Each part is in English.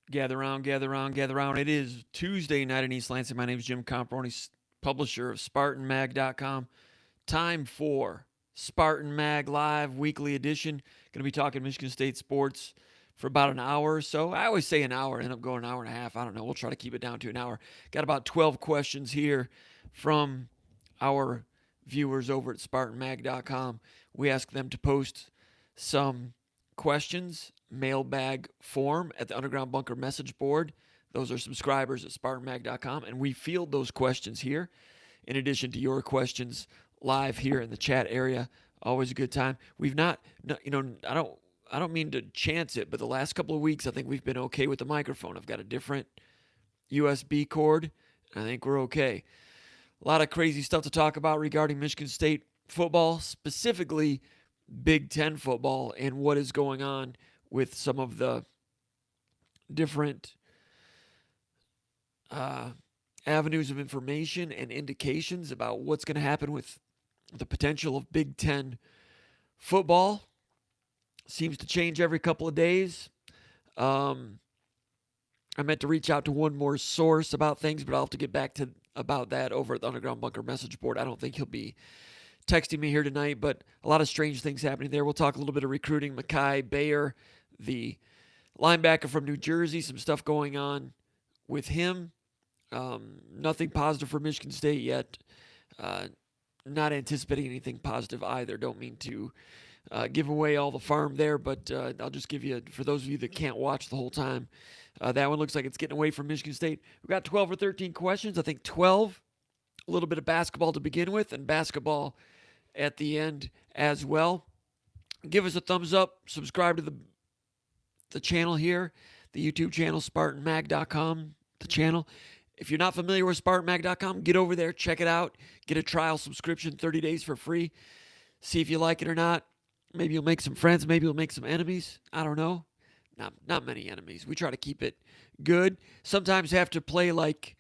Gather round, gather round, gather round. It is Tuesday night in East Lansing. My name is Jim Comparoni, publisher of SpartanMag.com. Time for Spartan Mag Live Weekly Edition. Going to be talking Michigan State sports for about an hour or so. I always say an hour, end up going an hour and a half. I don't know. We'll try to keep it down to an hour. Got about 12 questions here from our viewers over at SpartanMag.com. We ask them to post some questions, mailbag form at the Underground Bunker message board. Those are subscribers at SpartanMag.com, and we field those questions here in addition to your questions live here in the chat area. Always a good time. We've not, I don't mean to chance it, but the last couple of weeks I think we've been okay with the microphone. I've got a different USB cord. I think we're okay. A lot of crazy stuff to talk about regarding Michigan State football, specifically Big Ten football, and what is going on with some of the different avenues of information and indications about what's going to happen with the potential of Big Ten football. Seems to change every couple of days. I meant to reach out to one more source about things, but I'll have to get back to about that over at the Underground Bunker message board. I don't think he'll be texting me here tonight, but a lot of strange things happening there. We'll talk a little bit of recruiting. Makai Bayer, the linebacker from New Jersey, some stuff going on with him. Nothing positive for Michigan State yet. Not anticipating anything positive either. Don't mean to give away all the farm there, but I'll just give you, for those of you that can't watch the whole time, that one looks like it's getting away from Michigan State. We've got 12 or 13 questions. I think 12, a little bit of basketball to begin with, and basketball at the end as well. Give us a thumbs up. Subscribe to the channel here, the YouTube channel, SpartanMag.com, the channel. If you're not familiar with SpartanMag.com, get over there, check it out. Get a trial subscription, 30 days for free. See if you like it or not. Maybe you'll make some friends. Maybe you'll make some enemies. I don't know. Not many enemies. We try to keep it good. Sometimes have to play like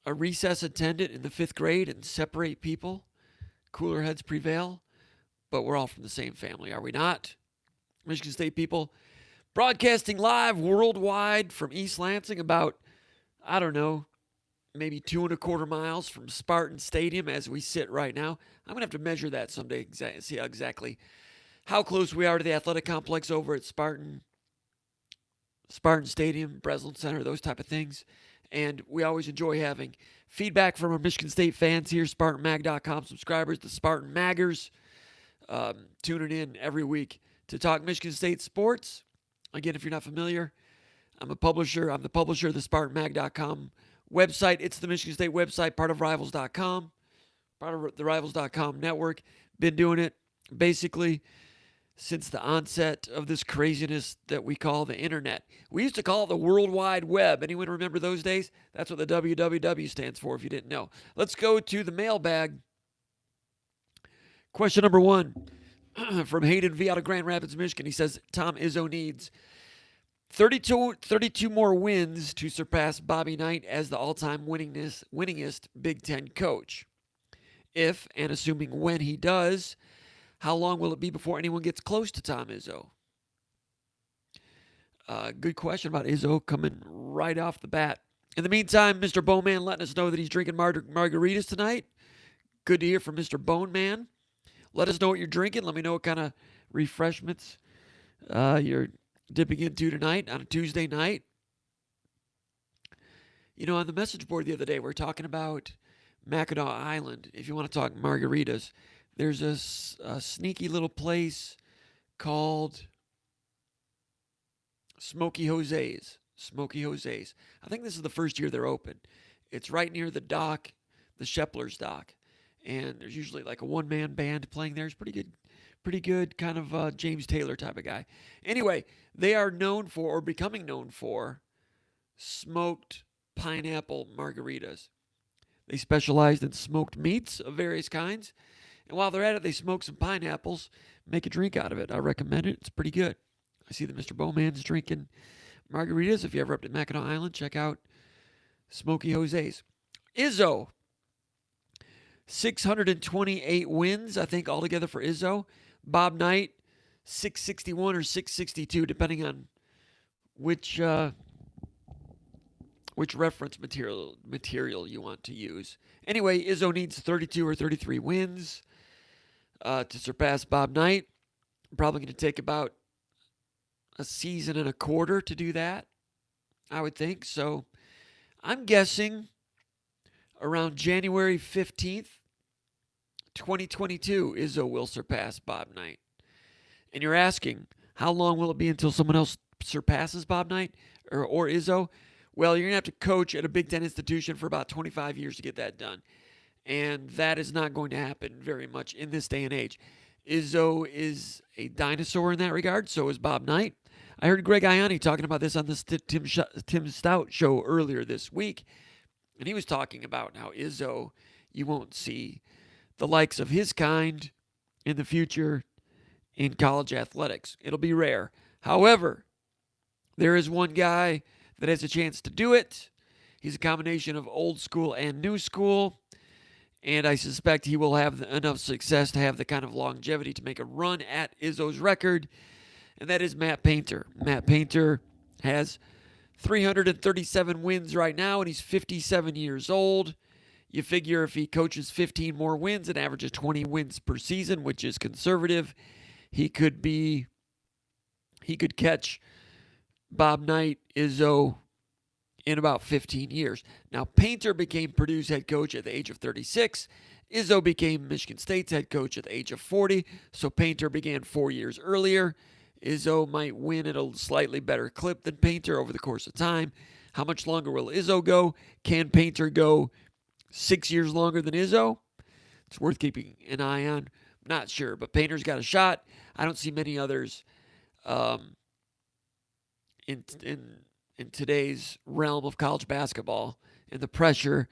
a recess attendant in the 5th grade and separate people. Cooler heads prevail. But we're all from the same family, are we not? Michigan State people broadcasting live worldwide from East Lansing, about, I don't know, maybe 2.25 miles from Spartan Stadium as we sit right now. I'm going to have to measure that someday, see exactly how close we are to the athletic complex over at Spartan Stadium, Breslin Center, those type of things. And we always enjoy having feedback from our Michigan State fans here, SpartanMag.com subscribers, the Spartan Maggers, tuning in every week to talk Michigan State sports. Again, if you're not familiar, I'm the publisher of the SpartanMag.com website. It's the Michigan State website, part of Rivals.com, part of the Rivals.com network. Been doing it basically since the onset of this craziness that we call the internet. We used to call it the World Wide Web. Anyone remember those days? That's what the WWW stands for, if you didn't know. Let's go to the mailbag. Question number 1 from Hayden V out of Grand Rapids, Michigan. He says, Tom Izzo needs 32 more wins to surpass Bobby Knight as the all-time winningest Big Ten coach. If, and assuming when he does, how long will it be before anyone gets close to Tom Izzo? Good question about Izzo coming right off the bat. In the meantime, Mr. Boneman letting us know that he's drinking margaritas tonight. Good to hear from Mr. Boneman. Let us know what you're drinking. Let me know what kind of refreshments you're dipping into tonight on a Tuesday night. You know, on the message board the other day, we were talking about Mackinac Island. If you want to talk margaritas, there's a sneaky little place called Smoky Jose's. Smoky Jose's. I think this is the first year they're open. It's right near the dock, the Shepler's dock. And there's usually like a one-man band playing there. It's pretty good kind of James Taylor type of guy. Anyway, they are known for, or becoming known for, smoked pineapple margaritas. They specialized in smoked meats of various kinds. And while they're at it, they smoke some pineapples, make a drink out of it. I recommend it. It's pretty good. I see that Mr. Bowman's drinking margaritas. If you're ever up to Mackinac Island, check out Smoky Jose's. Izzo, 628 wins, I think, altogether for Izzo. Bob Knight, 661 or 662, depending on which which reference material you want to use. Anyway, Izzo needs 32 or 33 wins to surpass Bob Knight. Probably going to take about a season and a quarter to do that, I would think. So I'm guessing around January 15th, 2022, Izzo will surpass Bob Knight. And you're asking, how long will it be until someone else surpasses Bob Knight or Izzo? Well, you're going to have to coach at a Big Ten institution for about 25 years to get that done. And that is not going to happen very much in this day and age. Izzo is a dinosaur in that regard. So is Bob Knight. I heard Greg Ianni talking about this on the Tim Stout show earlier this week. And he was talking about how Izzo, you won't see the likes of his kind in the future in college athletics. It'll be rare. However, there is one guy that has a chance to do it. He's a combination of old school and new school. And I suspect he will have enough success to have the kind of longevity to make a run at Izzo's record. And that is Matt Painter. Matt Painter has 337 wins right now, and he's 57 years old. You figure if he coaches 15 more wins and averages 20 wins per season, which is conservative, he could catch Bob Knight, Izzo in about 15 years. Now, Painter became Purdue's head coach at the age of 36. Izzo became Michigan State's head coach at the age of 40, so Painter began 4 years earlier. Izzo might win at a slightly better clip than Painter over the course of time. How much longer will Izzo go? Can Painter go 6 years longer than Izzo? It's worth keeping an eye on. Not sure, but Painter's got a shot. I don't see many others in today's realm of college basketball and the pressure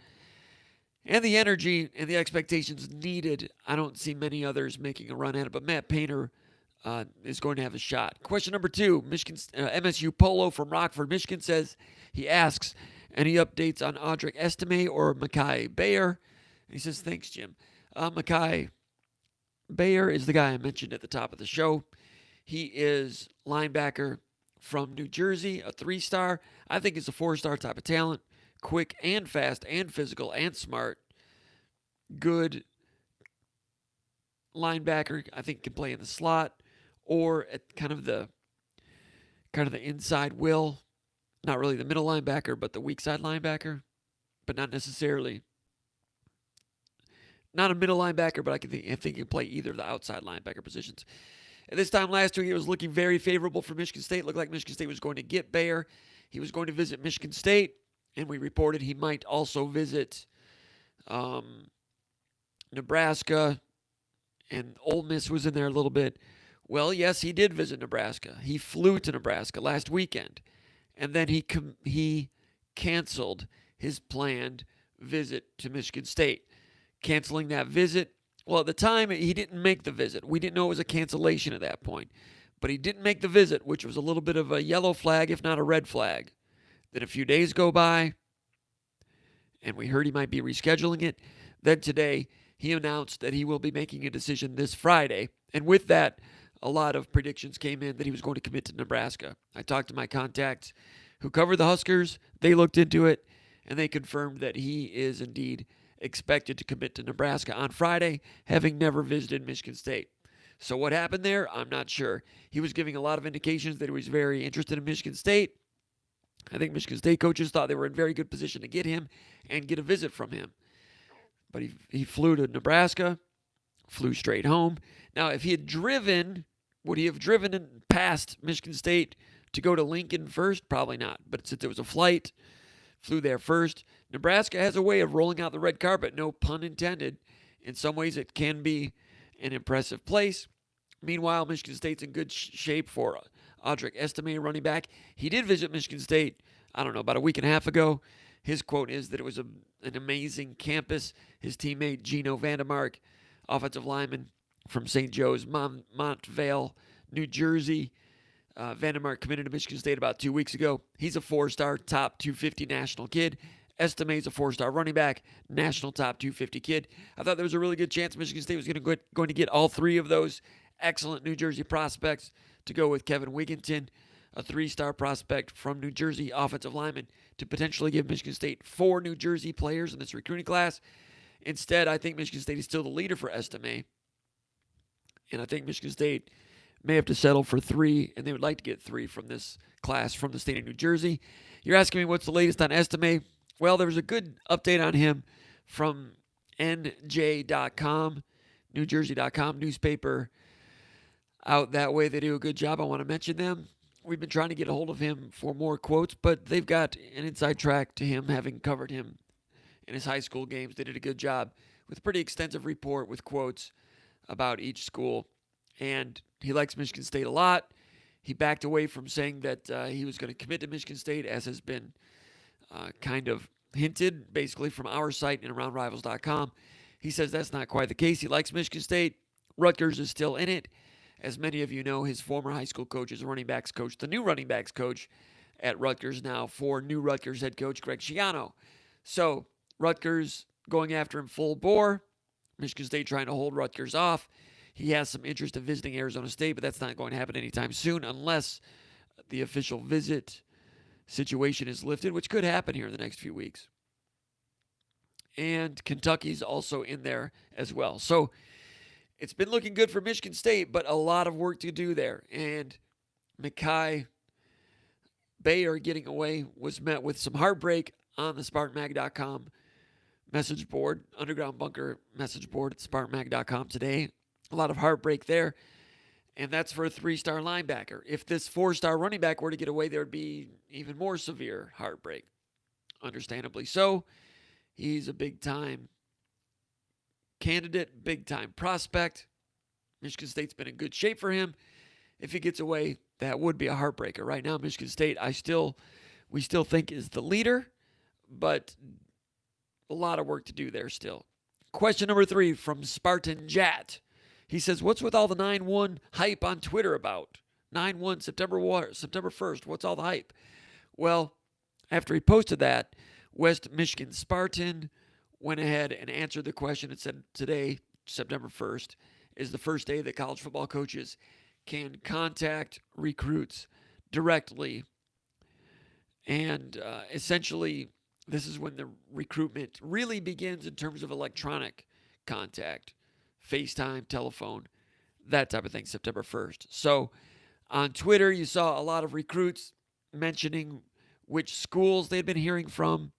and the energy and the expectations needed. I don't see many others making a run at it, but Matt Painter is going to have a shot. Question number 2, MSU Polo from Rockford, Michigan he asks, any updates on Audrey Estemae or Makai Bayer? And he says, thanks, Jim. Makai Bayer is the guy I mentioned at the top of the show. He is linebacker from New Jersey, a 3-star. I think he's a 4-star type of talent. Quick and fast and physical and smart. Good linebacker. I think can play in the slot or at kind of the inside will. Not really the middle linebacker, but the weak side linebacker. But not necessarily. Not a middle linebacker, but I think he can play either of the outside linebacker positions. At this time last week, it was looking very favorable for Michigan State. It looked like Michigan State was going to get Bayer. He was going to visit Michigan State, and we reported he might also visit Nebraska, and Ole Miss was in there a little bit. Well, yes, he did visit Nebraska. He flew to Nebraska last weekend, and then he canceled his planned visit to Michigan State. Canceling that visit, well, at the time, he didn't make the visit. We didn't know it was a cancellation at that point. But he didn't make the visit, which was a little bit of a yellow flag, if not a red flag. Then a few days go by, and we heard he might be rescheduling it. Then today, he announced that he will be making a decision this Friday. And with that, a lot of predictions came in that he was going to commit to Nebraska. I talked to my contacts who covered the Huskers. They looked into it, and they confirmed that he is indeed expected to commit to Nebraska on Friday, having never visited Michigan State. So what happened there? I'm not sure. He was giving a lot of indications that he was very interested in Michigan State. I think Michigan State coaches thought they were in very good position to get him and get a visit from him. But he flew to Nebraska, flew straight home. Now, if he had driven, would he have driven past Michigan State to go to Lincoln first? Probably not. But since it was a flight, flew there first. Nebraska has a way of rolling out the red carpet, no pun intended. In some ways, it can be an impressive place. Meanwhile, Michigan State's in good shape for Audrey Estemae, running back. He did visit Michigan State, about a week and a half ago. His quote is that it was an amazing campus. His teammate, Gino Vandermark, offensive lineman from St. Joe's, Montvale, New Jersey. Vandermark committed to Michigan State about 2 weeks ago. He's a 4-star, top 250 national kid. Estemae's a 4-star running back, national top 250 kid. I thought there was a really good chance Michigan State was going to get all three of those excellent New Jersey prospects to go with Kevin Wigginton. a 3-star prospect from New Jersey, offensive lineman, to potentially give Michigan State 4 New Jersey players in this recruiting class. Instead, I think Michigan State is still the leader for Estemae. And I think Michigan State may have to settle for 3, and they would like to get 3 from this class from the state of New Jersey. You're asking me what's the latest on Estemae? Well, there was a good update on him from NJ.com, NewJersey.com newspaper out that way. They do a good job. I want to mention them. We've been trying to get a hold of him for more quotes, but they've got an inside track to him, having covered him in his high school games. They did a good job with a pretty extensive report with quotes about each school. And he likes Michigan State a lot. He backed away from saying that he was going to commit to Michigan State, as has been kind of hinted, basically, from our site and around Rivals.com. He says that's not quite the case. He likes Michigan State. Rutgers is still in it. As many of you know, his former high school coach is running backs coach, the new running backs coach at Rutgers now for new Rutgers head coach Greg Schiano. So Rutgers going after him full bore. Michigan State trying to hold Rutgers off. He has some interest in visiting Arizona State, but that's not going to happen anytime soon unless the official visit situation is lifted, which could happen here in the next few weeks. And Kentucky's also in there as well. So it's been looking good for Michigan State, but a lot of work to do there. And Makai Bayer getting away was met with some heartbreak on the SpartanMag.com message board, Underground Bunker message board at SpartanMag.com today. A lot of heartbreak there. And that's for a 3-star linebacker. If this 4-star running back were to get away, there would be even more severe heartbreak. Understandably so. He's a big-time candidate, big-time prospect. Michigan State's been in good shape for him. If he gets away, that would be a heartbreaker. Right now, Michigan State, we still think is the leader, but a lot of work to do there still. Question number 3 from Spartan Jat. He says, what's with all the 9-1 hype on Twitter about? 9-1, September 1st, what's all the hype? Well, after he posted that, West Michigan Spartan went ahead and answered the question and said today, September 1st, is the first day that college football coaches can contact recruits directly. And essentially, this is when the recruitment really begins in terms of electronic contact. FaceTime, telephone, that type of thing, September 1st. So on Twitter, you saw a lot of recruits mentioning which schools they'd been hearing from,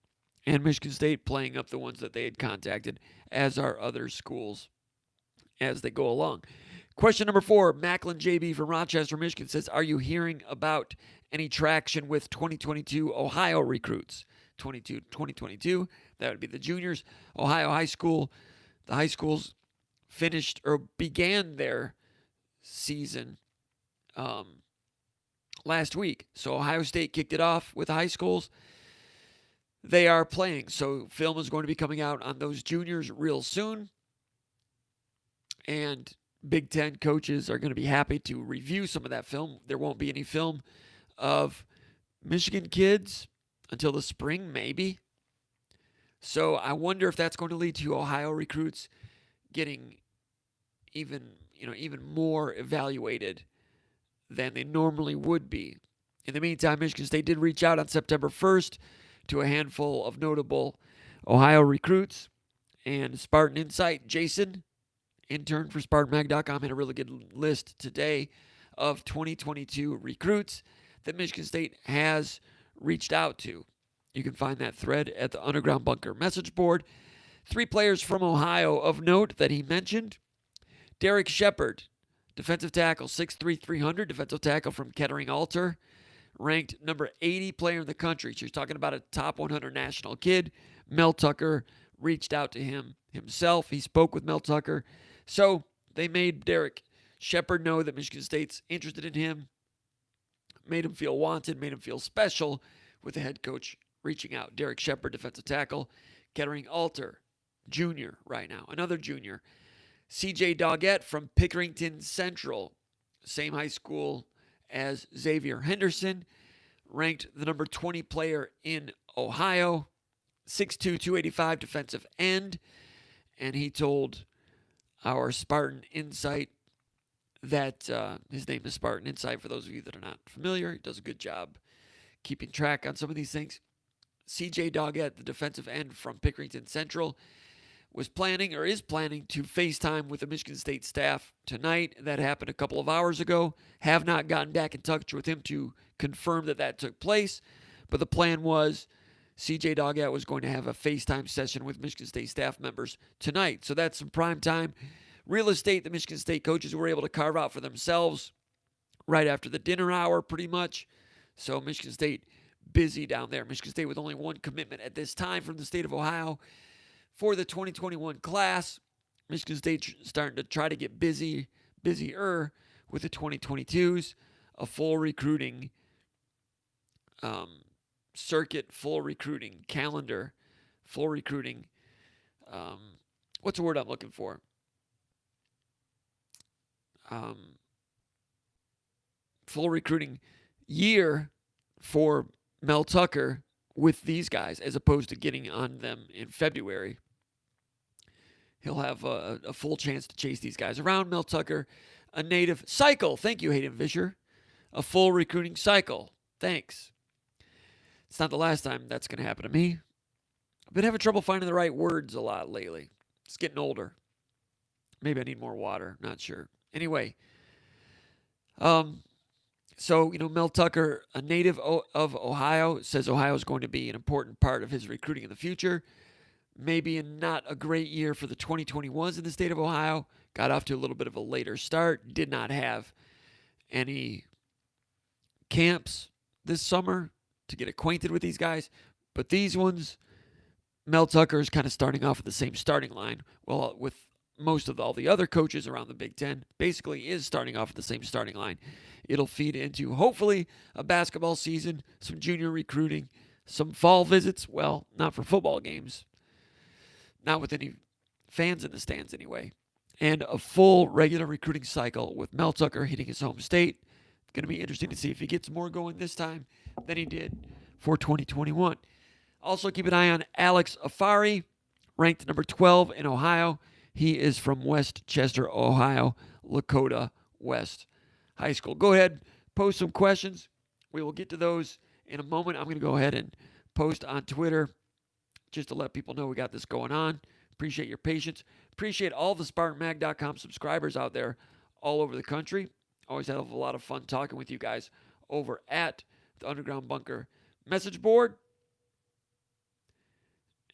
and Michigan State playing up the ones that they had contacted, as are other schools as they go along. Question number 4, Macklin JB from Rochester, Michigan says, are you hearing about any traction with 2022 Ohio recruits? 2022, that would be the juniors. Ohio high school, the high schools finished or began their season last week. So Ohio State kicked it off with the high schools. They are playing. So film is going to be coming out on those juniors real soon. And Big Ten coaches are going to be happy to review some of that film. There won't be any film of Michigan kids until the spring, maybe. So I wonder if that's going to lead to Ohio recruits getting even more evaluated than they normally would be. In the meantime, Michigan State did reach out on September 1st to a handful of notable Ohio recruits. And Spartan Insight, Jason, intern for SpartanMag.com, had a really good list today of 2022 recruits that Michigan State has reached out to. You can find that thread at the Underground Bunker message board. 3 players from Ohio of note that he mentioned. Derek Shepard, defensive tackle, 6'3", 300, defensive tackle from Kettering Alter, ranked number 80 player in the country. So he's talking about a top 100 national kid. Mel Tucker reached out to him himself. He spoke with Mel Tucker. So they made Derek Shepard know that Michigan State's interested in him, made him feel wanted, made him feel special with the head coach reaching out. Derek Shepard, defensive tackle, Kettering Alter, junior right now, another junior. CJ Doggett from Pickerington Central, same high school as Xavier Henderson, ranked the number 20 player in Ohio, 6'2", 285 defensive end. And he told our Spartan Insight that his name is Spartan Insight. For those of you that are not familiar, he does a good job keeping track on some of these things. CJ Doggett, the defensive end from Pickerington Central, was planning or is planning to FaceTime with the Michigan State staff tonight. That happened a couple of hours ago. Have not gotten back in touch with him to confirm that that took place. But the plan was CJ Doggett was going to have a FaceTime session with Michigan State staff members tonight. So that's some prime time real estate the Michigan State coaches were able to carve out for themselves right after the dinner hour, pretty much. So Michigan State busy down there. Michigan State with only one commitment at this time from the state of Ohio for the 2021 class. Michigan State starting to try to get busier with the 2022s, a full recruiting circuit, full recruiting calendar, full recruiting, what's the word I'm looking for? Full recruiting year for Mel Tucker with these guys, as opposed to getting on them in February. He'll have a full chance to chase these guys around. Mel Tucker, a native cycle. Thank you, Hayden Fisher. A full recruiting cycle. Thanks. It's not the last time that's going to happen to me. I've been having trouble finding the right words a lot lately. It's getting older. Maybe I need more water. Not sure. Anyway, so, Mel Tucker, a native of Ohio, says Ohio is going to be an important part of his recruiting in the future. Maybe not a great year for the 2021s in the state of Ohio. Got off to a little bit of a later start. Did not have any camps this summer to get acquainted with these guys. But these ones, Mel Tucker is kind of starting off with the same starting line. Well, with most of all the other coaches around the Big Ten, basically is starting off with the same starting line. It'll feed into, hopefully, a basketball season, some junior recruiting, some fall visits. Well, not for football games. Not with any fans in the stands anyway. And a full regular recruiting cycle with Mel Tucker hitting his home state. It's going to be interesting to see if he gets more going this time than he did for 2021. Also keep an eye on Alex Afari, ranked number 12 in Ohio. He is from West Chester, Ohio, Lakota West High School. Go ahead, post some questions. We will get to those in a moment. I'm going to go ahead and post on Twitter just to let people know we got this going on. Appreciate your patience. Appreciate all the SpartanMag.com subscribers out there all over the country. Always have a lot of fun talking with you guys over at the Underground Bunker message board.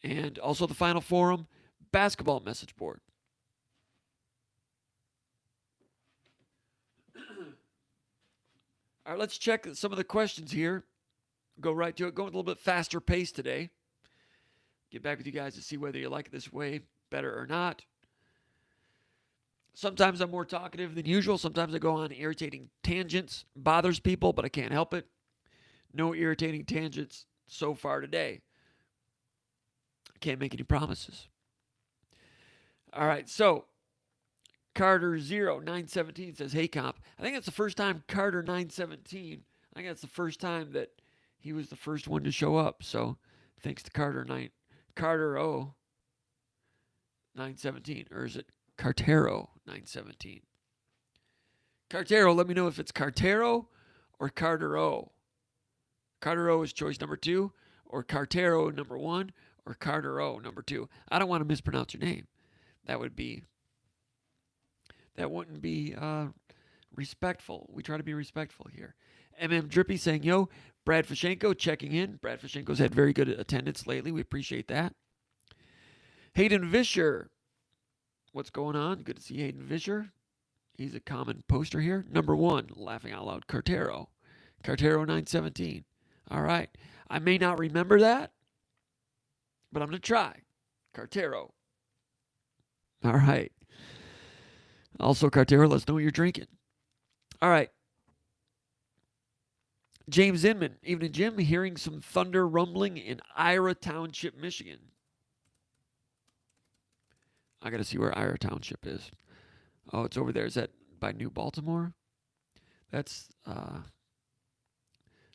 And also the Final Forum basketball message board. All right, let's check some of the questions here. Go right to it. Going a little bit faster pace today. Get back with you guys to see whether you like it this way better or not. Sometimes I'm more talkative than usual. Sometimes I go on irritating tangents. Bothers people, but I can't help it. No irritating tangents so far today. I can't make any promises. All right, so Carter 0917 says, "Hey comp." I think that's the first time Carter 917. I think that's the first time that he was the first one to show up. So thanks to Carter 917, or is it Cartero 917? Cartero, let me know if it's Cartero or Cartero. Cartero is choice number 2, or Cartero number 1, or Cartero number 2. I don't want to mispronounce your name. That wouldn't be respectful. We try to be respectful here. MM Drippy saying, "Yo, Brad Fishenko checking in." Brad Fishenko's had very good attendance lately. We appreciate that. Hayden Vischer, what's going on? Good to see Hayden Vischer. He's a common poster here. Number 1, laughing out loud, Cartero 917. All right. I may not remember that, but I'm going to try. Cartero. All right. Also, Cartero, let's know what you're drinking. All right. James Inman, evening Jim, hearing some thunder rumbling in Ira Township, Michigan. I got to see where Ira Township is. Oh, it's over there. Is that by New Baltimore? That's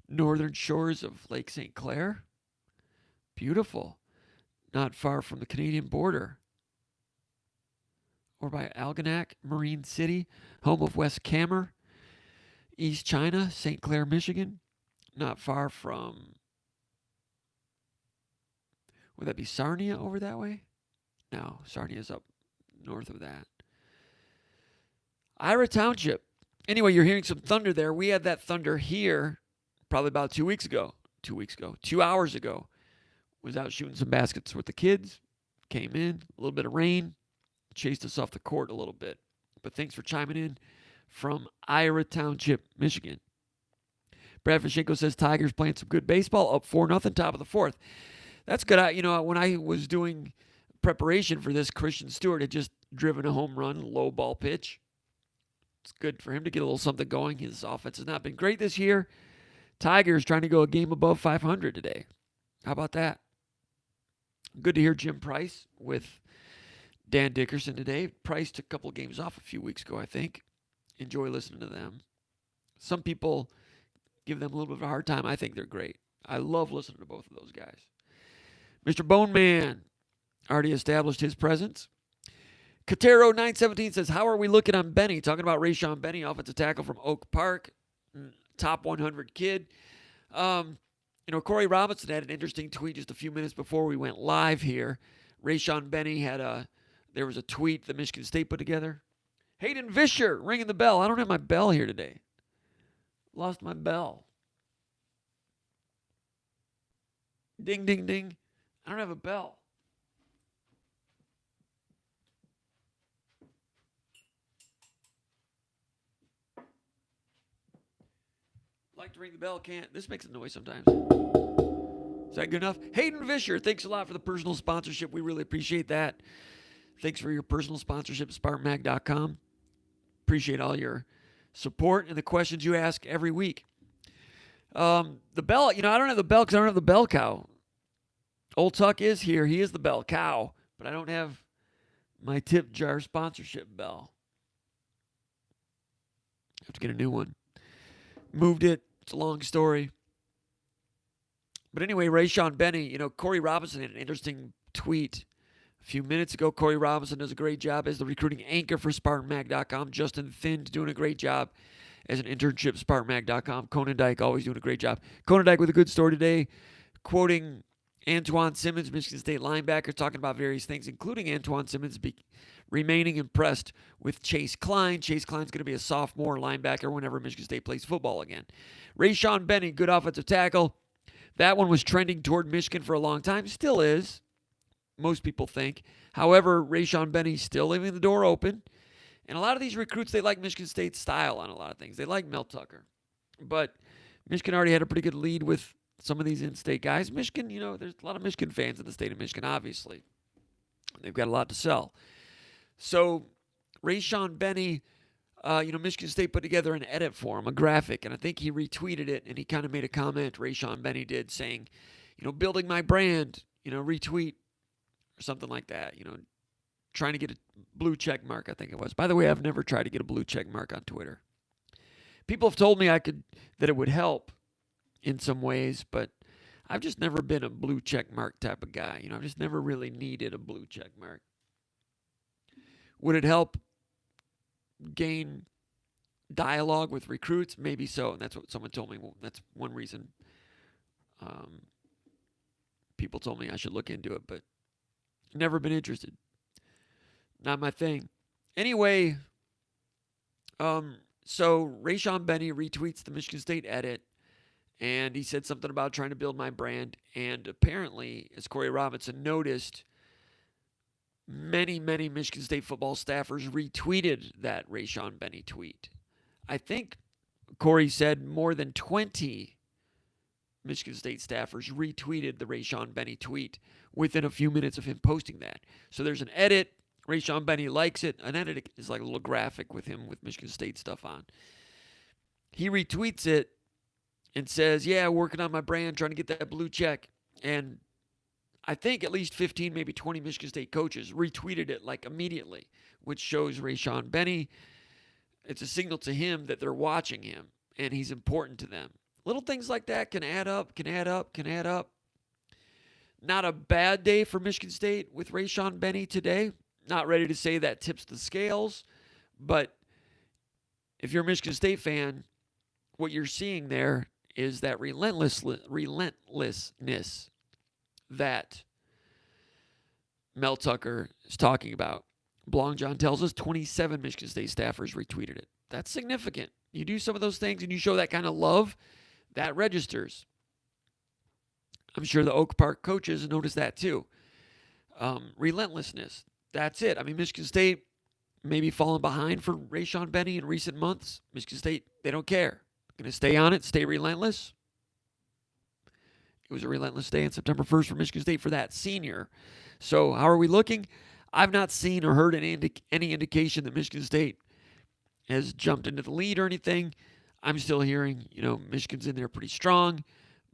northern shores of Lake St. Clair. Beautiful. Not far from the Canadian border. or by Algonac, Marine City, home of West Camer, East China, St. Clair, Michigan. Not far from, would that be Sarnia over that way? No, Sarnia's up north of that. Ira Township. Anyway, you're hearing some thunder there. We had that thunder here probably about 2 weeks ago. 2 hours ago. Was out shooting some baskets with the kids. Came in, a little bit of rain. Chased us off the court a little bit. But thanks for chiming in from Ira Township, Michigan. Brad Fishenko says Tigers playing some good baseball. Up 4-0, top of the fourth. That's good. When I was doing preparation for this, Christian Stewart had just driven a home run, low ball pitch. It's good for him to get a little something going. His offense has not been great this year. Tigers trying to go a game above 500 today. How about that? Good to hear Jim Price with Dan Dickerson today. Price took a couple of games off a few weeks ago, I think. Enjoy listening to them. Some people give them a little bit of a hard time. I think they're great. I love listening to both of those guys. Mr. Bone Man already established his presence. Katero 917 says, how are we looking on Benny? Talking about Rayshawn Benning, offensive tackle from Oak Park, top 100 kid. Corey Robinson had an interesting tweet just a few minutes before we went live here. Rayshawn Benning there was a tweet that Michigan State put together. Hayden Vischer ringing the bell. I don't have my bell here today. Lost my bell. Ding, ding, ding. I don't have a bell. Like to ring the bell, can't. This makes a noise sometimes. Is that good enough? Hayden Vischer, thanks a lot for the personal sponsorship. We really appreciate that. Thanks for your personal sponsorship, SpartanMag.com. Appreciate all your support and the questions you ask every week. The bell, I don't have the bell because I don't have the bell cow. Old Tuck is here. He is the bell cow. But I don't have my tip jar sponsorship bell. I have to get a new one. Moved it. It's a long story. But anyway, Rayshawn Benning, Corey Robinson had an interesting tweet a few minutes ago. Corey Robinson does a great job as the recruiting anchor for SpartanMag.com. Justin Thind doing a great job as an internship, SpartanMag.com. Conan Dyke always doing a great job. Conan Dyke with a good story today, quoting Antoine Simmons, Michigan State linebacker, talking about various things, including Antoine Simmons remaining impressed with Chase Klein. Chase Klein's going to be a sophomore linebacker whenever Michigan State plays football again. Rayshawn Benning, good offensive tackle. That one was trending toward Michigan for a long time. Still is, most people think. However, Rayshawn Benning still leaving the door open. And a lot of these recruits, they like Michigan State's style on a lot of things. They like Mel Tucker. But Michigan already had a pretty good lead with some of these in-state guys. Michigan, there's a lot of Michigan fans in the state of Michigan, obviously. They've got a lot to sell. So Rayshawn Benning, Michigan State put together an edit for him, a graphic, and I think he retweeted it, and he kind of made a comment, Rayshawn Benning did, saying, building my brand, retweet, or something like that, trying to get a blue check mark, I think it was. By the way, I've never tried to get a blue check mark on Twitter. People have told me that it would help in some ways, but I've just never been a blue check mark type of guy. I've just never really needed a blue check mark. Would it help gain dialogue with recruits? Maybe so, and that's what someone told me. Well, that's one reason people told me I should look into it, but never been interested. Not my thing. Anyway, so Rayshawn Benning retweets the Michigan State edit, and he said something about trying to build my brand, and apparently, as Corey Robinson noticed, many Michigan State football staffers retweeted that Rayshawn Benning tweet. I think Corey said more than 20 Michigan State staffers retweeted the Rayshawn Benning tweet within a few minutes of him posting that. So there's an edit. Rayshawn Benning likes it. An edit is like a little graphic with him with Michigan State stuff on. He retweets it and says, yeah, working on my brand, trying to get that blue check. And I think at least 15, maybe 20 Michigan State coaches retweeted it like immediately, which shows Rayshawn Benning. It's a signal to him that they're watching him and he's important to them. Little things like that can add up. Not a bad day for Michigan State with Rayshawn Benning today. Not ready to say that tips the scales, but if you're a Michigan State fan, what you're seeing there is that relentlessness that Mel Tucker is talking about. Blong John tells us 27 Michigan State staffers retweeted it. That's significant. You do some of those things and you show that kind of love, that registers. I'm sure the Oak Park coaches noticed that too. Relentlessness. That's it. I mean, Michigan State maybe falling behind for Rayshawn Benning in recent months. Michigan State, they don't care. Going to stay on it, stay relentless. It was a relentless day on September 1st for Michigan State for that senior. So how are we looking? I've not seen or heard any indication that Michigan State has jumped into the lead or anything. I'm still hearing, Michigan's in there pretty strong,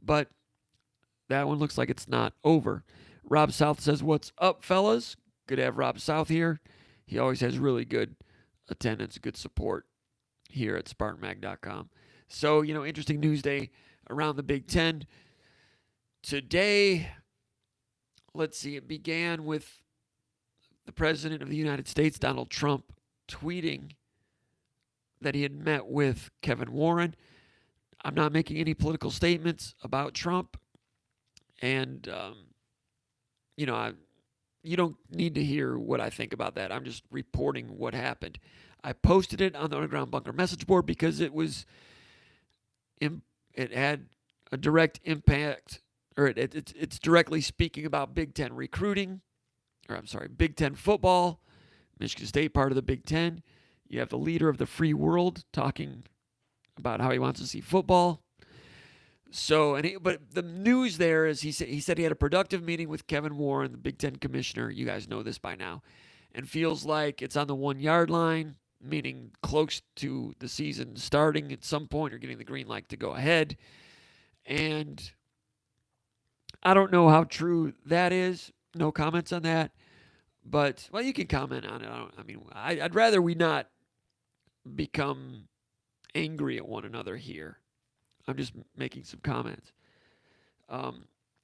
but that one looks like it's not over. Rob South says, "What's up, fellas?" Good to have Rob South here. He always has really good attendance, good support here at SpartanMag.com. So, interesting news day around the Big Ten. Today, let's see, it began with the President of the United States, Donald Trump, tweeting that he had met with Kevin Warren. I'm not making any political statements about Trump. And, you don't need to hear what I think about that. I'm just reporting what happened. I posted it on the Underground Bunker message board because it had a direct impact, or it's directly speaking about Big Ten recruiting, Big Ten football, Michigan State part of the Big Ten. You have the leader of the free world talking about how he wants to see football. So, but the news there is he said he had a productive meeting with Kevin Warren, the Big Ten commissioner. You guys know this by now, and feels like it's on the 1 yard line, meaning close to the season starting at some point or getting the green light to go ahead. And I don't know how true that is. No comments on that. But, well, you can comment on it. I'd rather we not become angry at one another here. I'm just making some comments.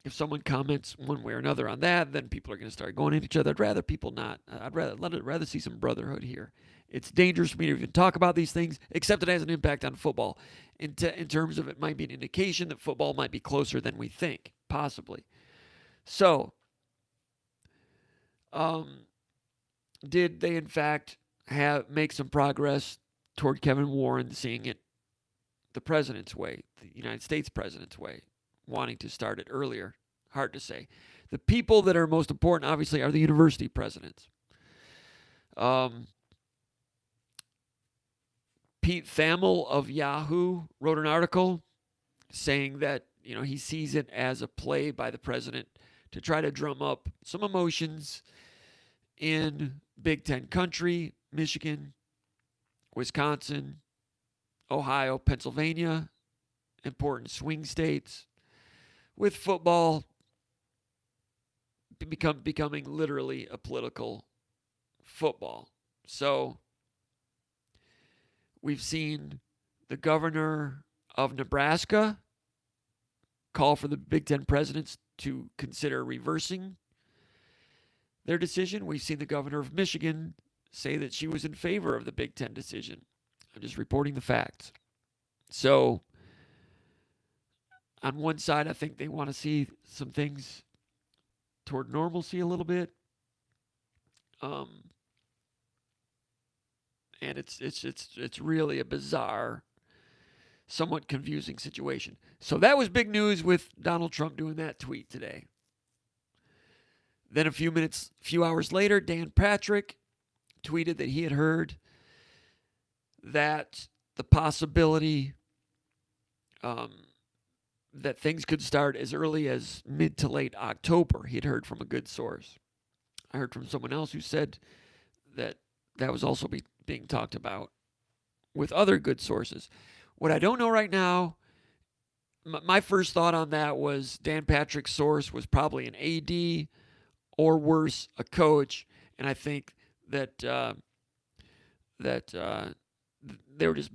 If someone comments one way or another on that, then people are going to start going at each other. I'd rather people not. I'd rather see some brotherhood here. It's dangerous for me to even talk about these things, except it has an impact on football. In terms of it might be an indication that football might be closer than we think, possibly. So, did they in fact make some progress toward Kevin Warren seeing it the president's way, the United States president's way, wanting to start it earlier? Hard to say. The people that are most important, obviously, are the university presidents. Pete Thamel of Yahoo wrote an article saying that he sees it as a play by the president to try to drum up some emotions in Big Ten country, Michigan, Wisconsin, Ohio, Pennsylvania, important swing states, with football becoming literally a political football. So we've seen the governor of Nebraska call for the Big Ten presidents to consider reversing their decision. We've seen the governor of Michigan say that she was in favor of the Big Ten decision. I'm just reporting the facts. So, on one side, I think they want to see some things toward normalcy a little bit. And it's really a bizarre, somewhat confusing situation. So that was big news with Donald Trump doing that tweet today. Then a few hours later, Dan Patrick tweeted that he had heard that the possibility that things could start as early as mid to late October. He had heard from a good source. I heard from someone else who said that was also being talked about with other good sources. What I don't know right now, my first thought on that was Dan Patrick's source was probably an AD or worse, a coach, and I think that they were just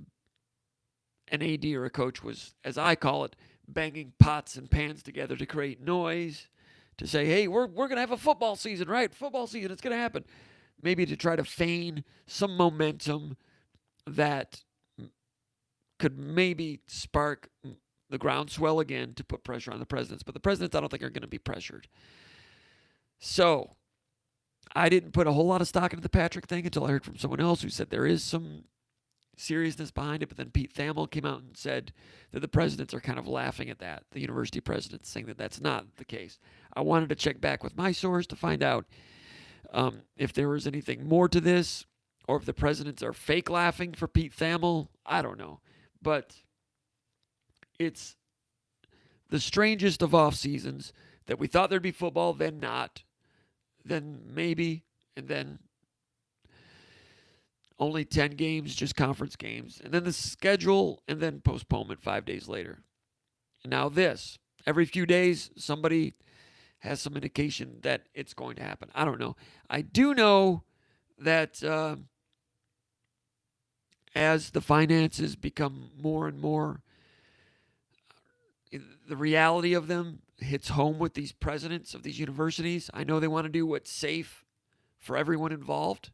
an AD or a coach was, as I call it, banging pots and pans together to create noise, to say, hey, we're going to have a football season, right? Football season, it's going to happen. maybe to try to feign some momentum that could maybe spark the groundswell again to put pressure on the presidents. But the presidents, I don't think, are going to be pressured. So I didn't put a whole lot of stock into the Patrick thing until I heard from someone else who said there is some seriousness behind it. But then Pete Thamel came out and said that the presidents are kind of laughing at that, the university presidents, saying that that's not the case. I wanted to check back with my source to find out if there was anything more to this, or if the presidents are fake laughing for Pete Thamel. I don't know. But it's the strangest of off seasons that we thought there'd be football, then not, then maybe, and then only 10 games, just conference games, and then the schedule, and then postponement 5 days later. And now this. Every few days, somebody has some indication that it's going to happen. I don't know. I do know that as the finances become more and more, the reality of them hits home with these presidents of these universities. I know they want to do what's safe for everyone involved.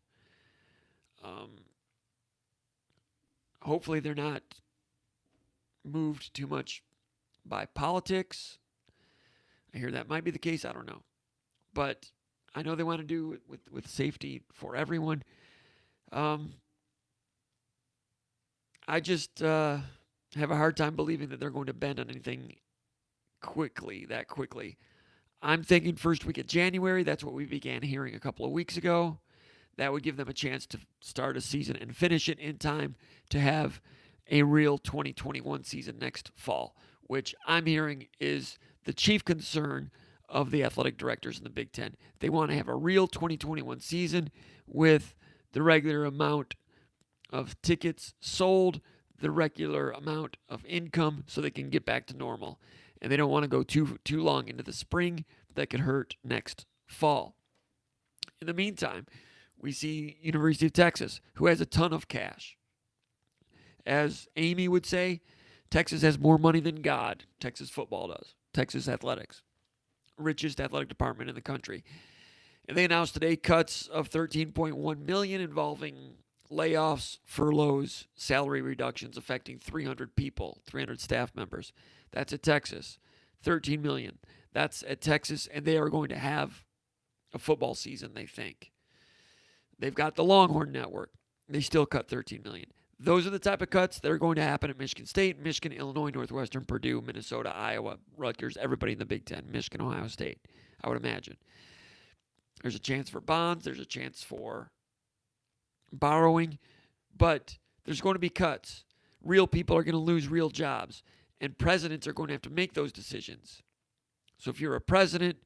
Hopefully they're not moved too much by politics. I hear that might be the case. I don't know. But I know they want to do it with safety for everyone. I just have a hard time believing that they're going to bend on anything that quickly. I'm thinking first week of January. That's what we began hearing a couple of weeks ago. That would give them a chance to start a season and finish it in time to have a real 2021 season next fall, which I'm hearing is the chief concern of the athletic directors in the Big Ten. They want to have a real 2021 season with the regular amount of tickets sold, the regular amount of income, so they can get back to normal. And they don't want to go too long into the spring. That could hurt next fall. In the meantime, we see University of Texas, who has a ton of cash. As Amy would say, Texas has more money than God. Texas football does. Texas athletics. Richest athletic department in the country. And they announced today cuts of $13.1 million involving layoffs, furloughs, salary reductions affecting 300 people, 300 staff members. That's at Texas. $13 million. That's at Texas, and they are going to have a football season, they think. They've got the Longhorn Network. They still cut $13 million. Those are the type of cuts that are going to happen at Michigan State, Michigan, Illinois, Northwestern, Purdue, Minnesota, Iowa, Rutgers, everybody in the Big Ten, Michigan, Ohio State, I would imagine. There's a chance for bonds. There's a chance for borrowing. But there's going to be cuts. Real people are going to lose real jobs. And presidents are going to have to make those decisions. So if you're a president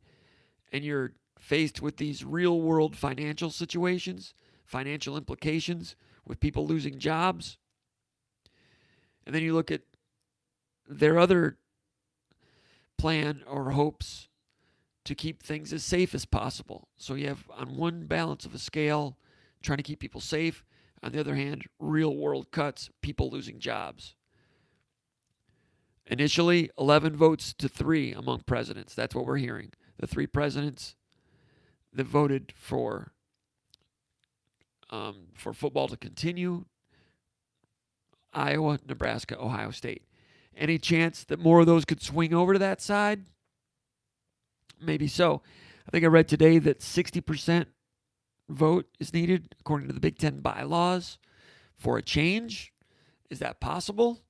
and you're faced with these real-world financial situations, financial implications, with people losing jobs, and then you look at their other plan or hopes to keep things as safe as possible. So you have on one balance of a scale trying to keep people safe, on the other hand, real-world cuts, people losing jobs. Initially, 11 votes to 3 among presidents. That's what we're hearing. The 3 presidents that voted for football to continue: Iowa, Nebraska, Ohio State. Any chance that more of those could swing over to that side? Maybe so. I think I read today that 60% vote is needed, according to the Big Ten bylaws, for a change. Is that possible?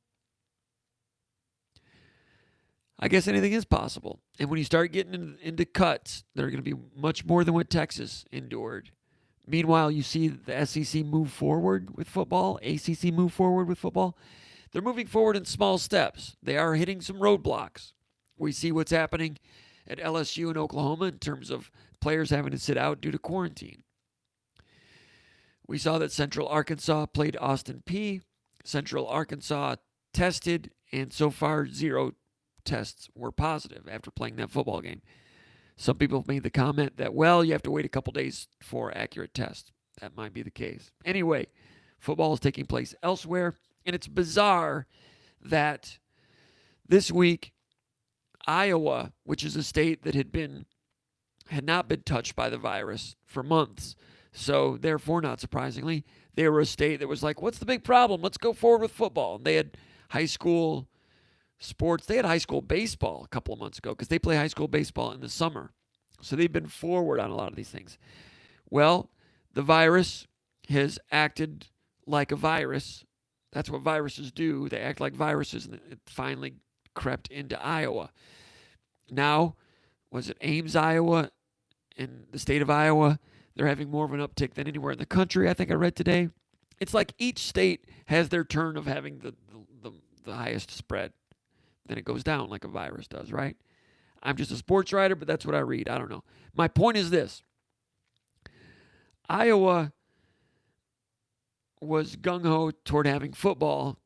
I guess anything is possible. And when you start getting into cuts that are going to be much more than what Texas endured. Meanwhile, you see the SEC move forward with football, ACC move forward with football. They're moving forward in small steps. They are hitting some roadblocks. We see what's happening at LSU and Oklahoma in terms of players having to sit out due to quarantine. We saw that Central Arkansas played Austin Peay. Central Arkansas tested, and so far 0 tests were positive after playing that football game. Some people have made the comment that, well, you have to wait a couple days for accurate tests. That might be the case. Anyway, football is taking place elsewhere, and it's bizarre that this week, Iowa, which is a state that had not been touched by the virus for months, So, therefore, not surprisingly, they were a state that was like, what's the big problem? Let's go forward with football. And they had high school sports. They had high school baseball a couple of months ago because they play high school baseball in the summer. So they've been forward on a lot of these things. Well, the virus has acted like a virus. That's what viruses do. They act like viruses, and it finally crept into Iowa. Now, was it Ames, Iowa, in the state of Iowa? They're having more of an uptick than anywhere in the country, I think I read today. It's like each state has their turn of having the highest spread. Then it goes down like a virus does, right? I'm just a sports writer, but that's what I read. I don't know. My point is this. Iowa was gung-ho toward having football,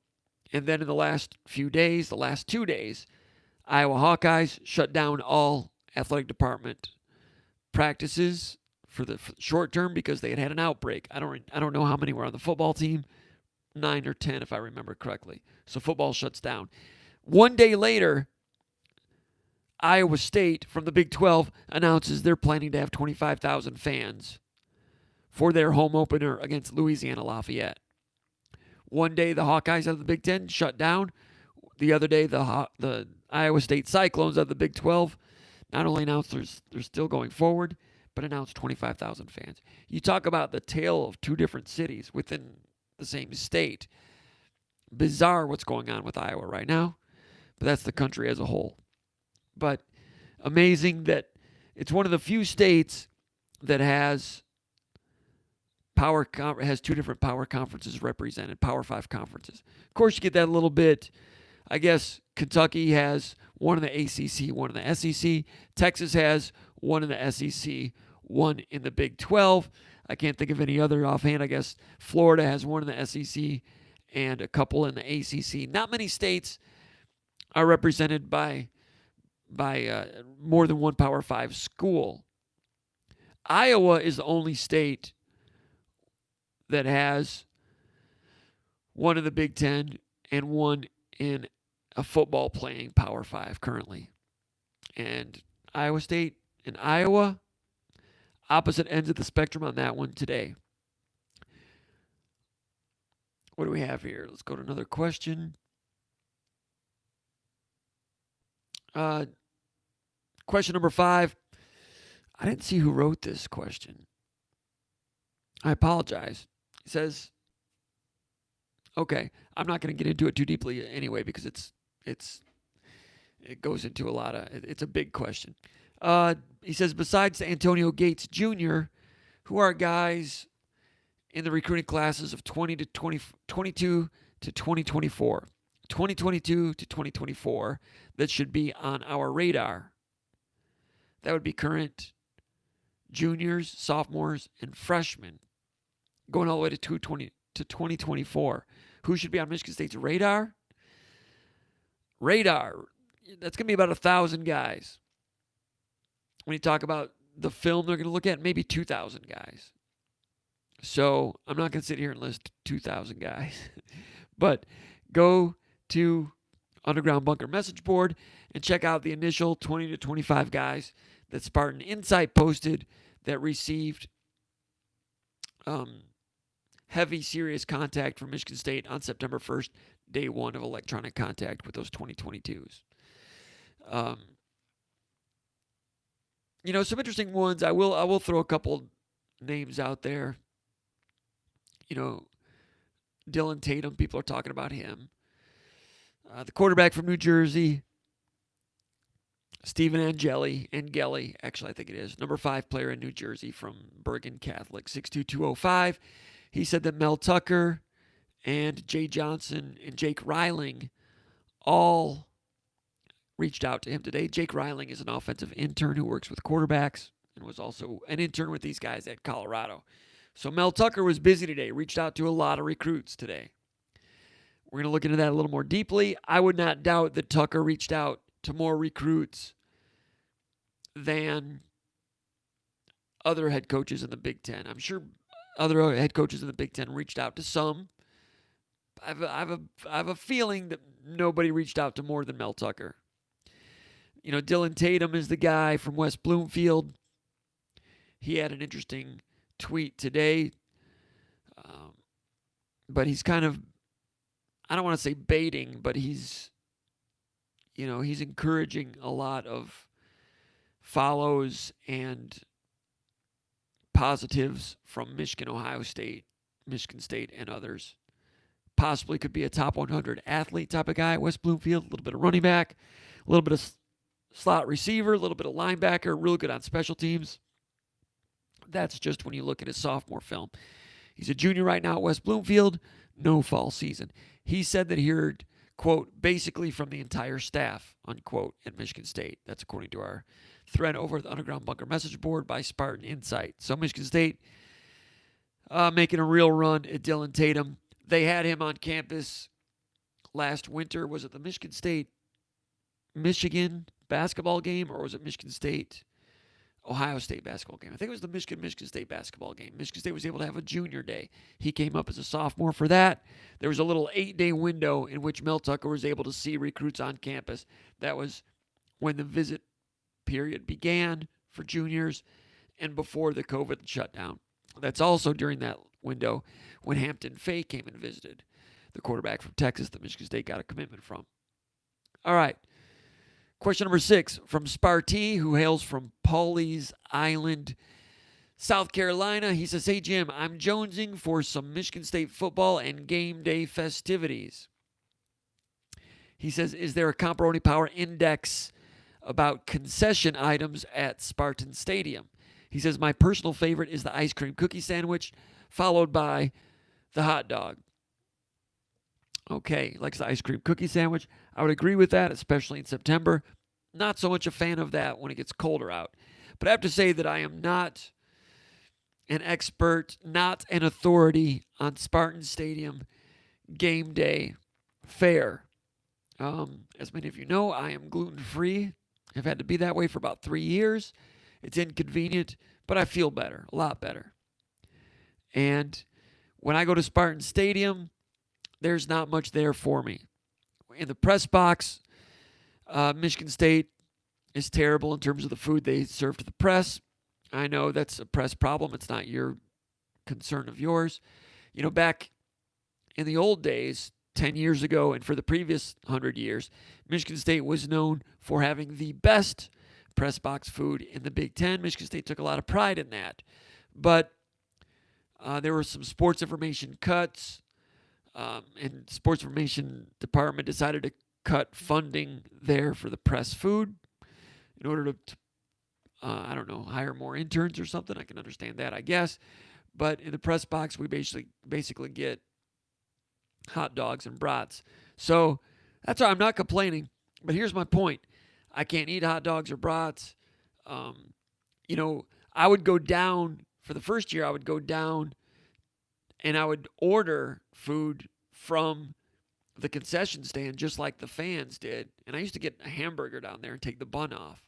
and then in the last few days, the last 2 days, Iowa Hawkeyes shut down all athletic department practices for the short term because they had an outbreak. I don't know how many were on the football team, 9 or 10 if I remember correctly. So football shuts down. 1 day later, Iowa State from the Big 12 announces they're planning to have 25,000 fans for their home opener against Louisiana Lafayette. 1 day, the Hawkeyes of the Big 10 shut down. The other day, the Iowa State Cyclones of the Big 12 not only announced they're still going forward, but announced 25,000 fans. You talk about the tale of two different cities within the same state. Bizarre what's going on with Iowa right now, but that's the country as a whole. But amazing that it's one of the few states that has two different power conferences represented, Power 5 conferences. Of course, you get that a little bit. I guess Kentucky has one in the ACC, one in the SEC. Texas has one in the SEC, one in the Big 12. I can't think of any other offhand. I guess Florida has one in the SEC and a couple in the ACC. Not many states are represented by more than one Power 5 school. Iowa is the only state that has one in the Big 10 and one in a football playing Power 5 currently. And Iowa State and Iowa, opposite ends of the spectrum on that one today. What do we have here? Let's go to another question. Question number 5. I didn't see who wrote this question. I apologize. It says, okay, I'm not going to get into it too deeply anyway because it goes into a lot of, it's a big question. He says, besides Antonio Gates Jr., who are guys in the recruiting classes of 2022 to 2024, 2022 to 2024 that should be on our radar? That would be current juniors, sophomores, and freshmen, going all the way to 2024. Who should be on Michigan State's radar? Radar. That's going to be about 1,000 guys. When you talk about the film they're going to look at, maybe 2,000 guys. So I'm not going to sit here and list 2,000 guys. But go to Underground Bunker message board and check out the initial 20 to 25 guys that Spartan Insight posted that received heavy, serious contact from Michigan State on September 1st, day one of electronic contact with those 2022s. Some interesting ones. I will throw a couple names out there. Dylan Tatum, people are talking about him. The quarterback from New Jersey, Stephen Angeli, actually I think it is, number 5 player in New Jersey from Bergen Catholic, 62205. He said that Mel Tucker and Jay Johnson and Jake Reiling all reached out to him today. Jake Reiling is an offensive intern who works with quarterbacks and was also an intern with these guys at Colorado. So Mel Tucker was busy today, reached out to a lot of recruits today. We're going to look into that a little more deeply. I would not doubt that Tucker reached out to more recruits than other head coaches in the Big Ten. I'm sure other head coaches in the Big Ten reached out to some. I have a feeling that nobody reached out to more than Mel Tucker. Dylan Tatum is the guy from West Bloomfield. He had an interesting tweet today, but he's kind of, I don't want to say baiting, but he's encouraging a lot of follows and positives from Michigan, Ohio State, Michigan State, and others. Possibly could be a top 100 athlete type of guy at West Bloomfield, a little bit of running back, a little bit of slot receiver, a little bit of linebacker, real good on special teams. That's just when you look at his sophomore film. He's a junior right now at West Bloomfield, no fall season. He said that he heard, quote, basically from the entire staff, unquote, at Michigan State. That's according to our thread over at the Underground Bunker message board by Spartan Insight. So Michigan State making a real run at Dylan Tatum. They had him on campus last winter. Was it the Michigan State-Michigan basketball game, or was it Michigan State-Ohio State basketball game? I think it was the Michigan State basketball game. Michigan State was able to have a junior day. He came up as a sophomore for that. There was a little 8-day window in which Mel Tucker was able to see recruits on campus. That was when the visit period began for juniors and before the COVID shutdown. That's also during that window when Hampton Fay came and visited, the quarterback from Texas that Michigan State got a commitment from. All right. Question number 6 from Sparty, who hails from Pawleys Island, South Carolina. He says, hey, Jim, I'm jonesing for some Michigan State football and game day festivities. He says, is there a Comparoni Power Index about concession items at Spartan Stadium? He says, my personal favorite is the ice cream cookie sandwich, followed by the hot dog. Okay, likes the ice cream cookie sandwich. I would agree with that, especially in September. Not so much a fan of that when it gets colder out. But I have to say that I am not an expert, not an authority on Spartan Stadium game day fare. As many of you know, I am gluten-free. I've had to be that way for about 3 years. It's inconvenient, but I feel better, a lot better. And when I go to Spartan Stadium, there's not much there for me. In the press box, Michigan State is terrible in terms of the food they serve to the press. I know that's a press problem. It's not your concern of yours. You know, back in the old days, 10 years ago, and for the previous 100 years, Michigan State was known for having the best press box food in the Big Ten. Michigan State took a lot of pride in that. But there were some sports information cuts, and sports information department decided to cut funding there for the press food in order to I don't know, hire more interns or something. I can understand that, I guess. But in the press box, we basically get hot dogs and brats. So that's why I'm not complaining. But here's my point. I can't eat hot dogs or brats. You know, I would go down, for the first year, I would go down and I would order food from the concession stand just like the fans did. And I used to get a hamburger down there and take the bun off.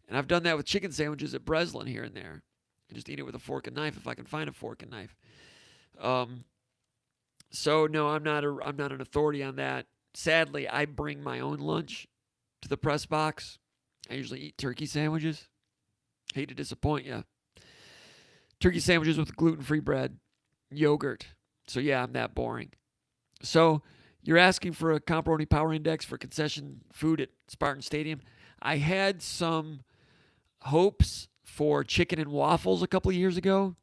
And I've done that with chicken sandwiches at Breslin here and there. And just eat it with a fork and knife if I can find a fork and knife. So no, I'm not an authority on that. Sadly, I bring my own lunch to the press box. I usually eat turkey sandwiches. Hate to disappoint you. Turkey sandwiches with gluten-free bread, yogurt. So yeah, I'm that boring. So you're asking for a Comparoni Power Index for concession food at Spartan Stadium. I had some hopes for chicken and waffles a couple of years ago,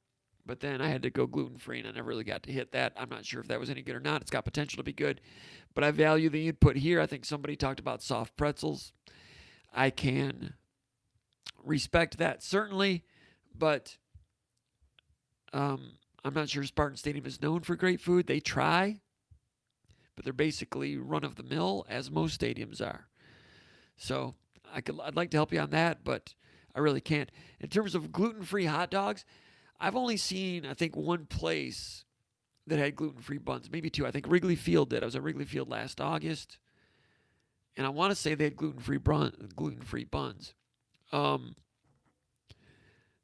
but then I had to go gluten-free, and I never really got to hit that. I'm not sure if that was any good or not. It's got potential to be good, but I value the input here. I think somebody talked about soft pretzels. I can respect that, certainly, but I'm not sure Spartan Stadium is known for great food. They try, but they're basically run-of-the-mill, as most stadiums are. So I'd like to help you on that, but I really can't. In terms of gluten-free hot dogs, I've only seen, I think, one place that had gluten-free buns, maybe two. I think Wrigley Field did. I was at Wrigley Field last August, and I want to say they had gluten-free buns.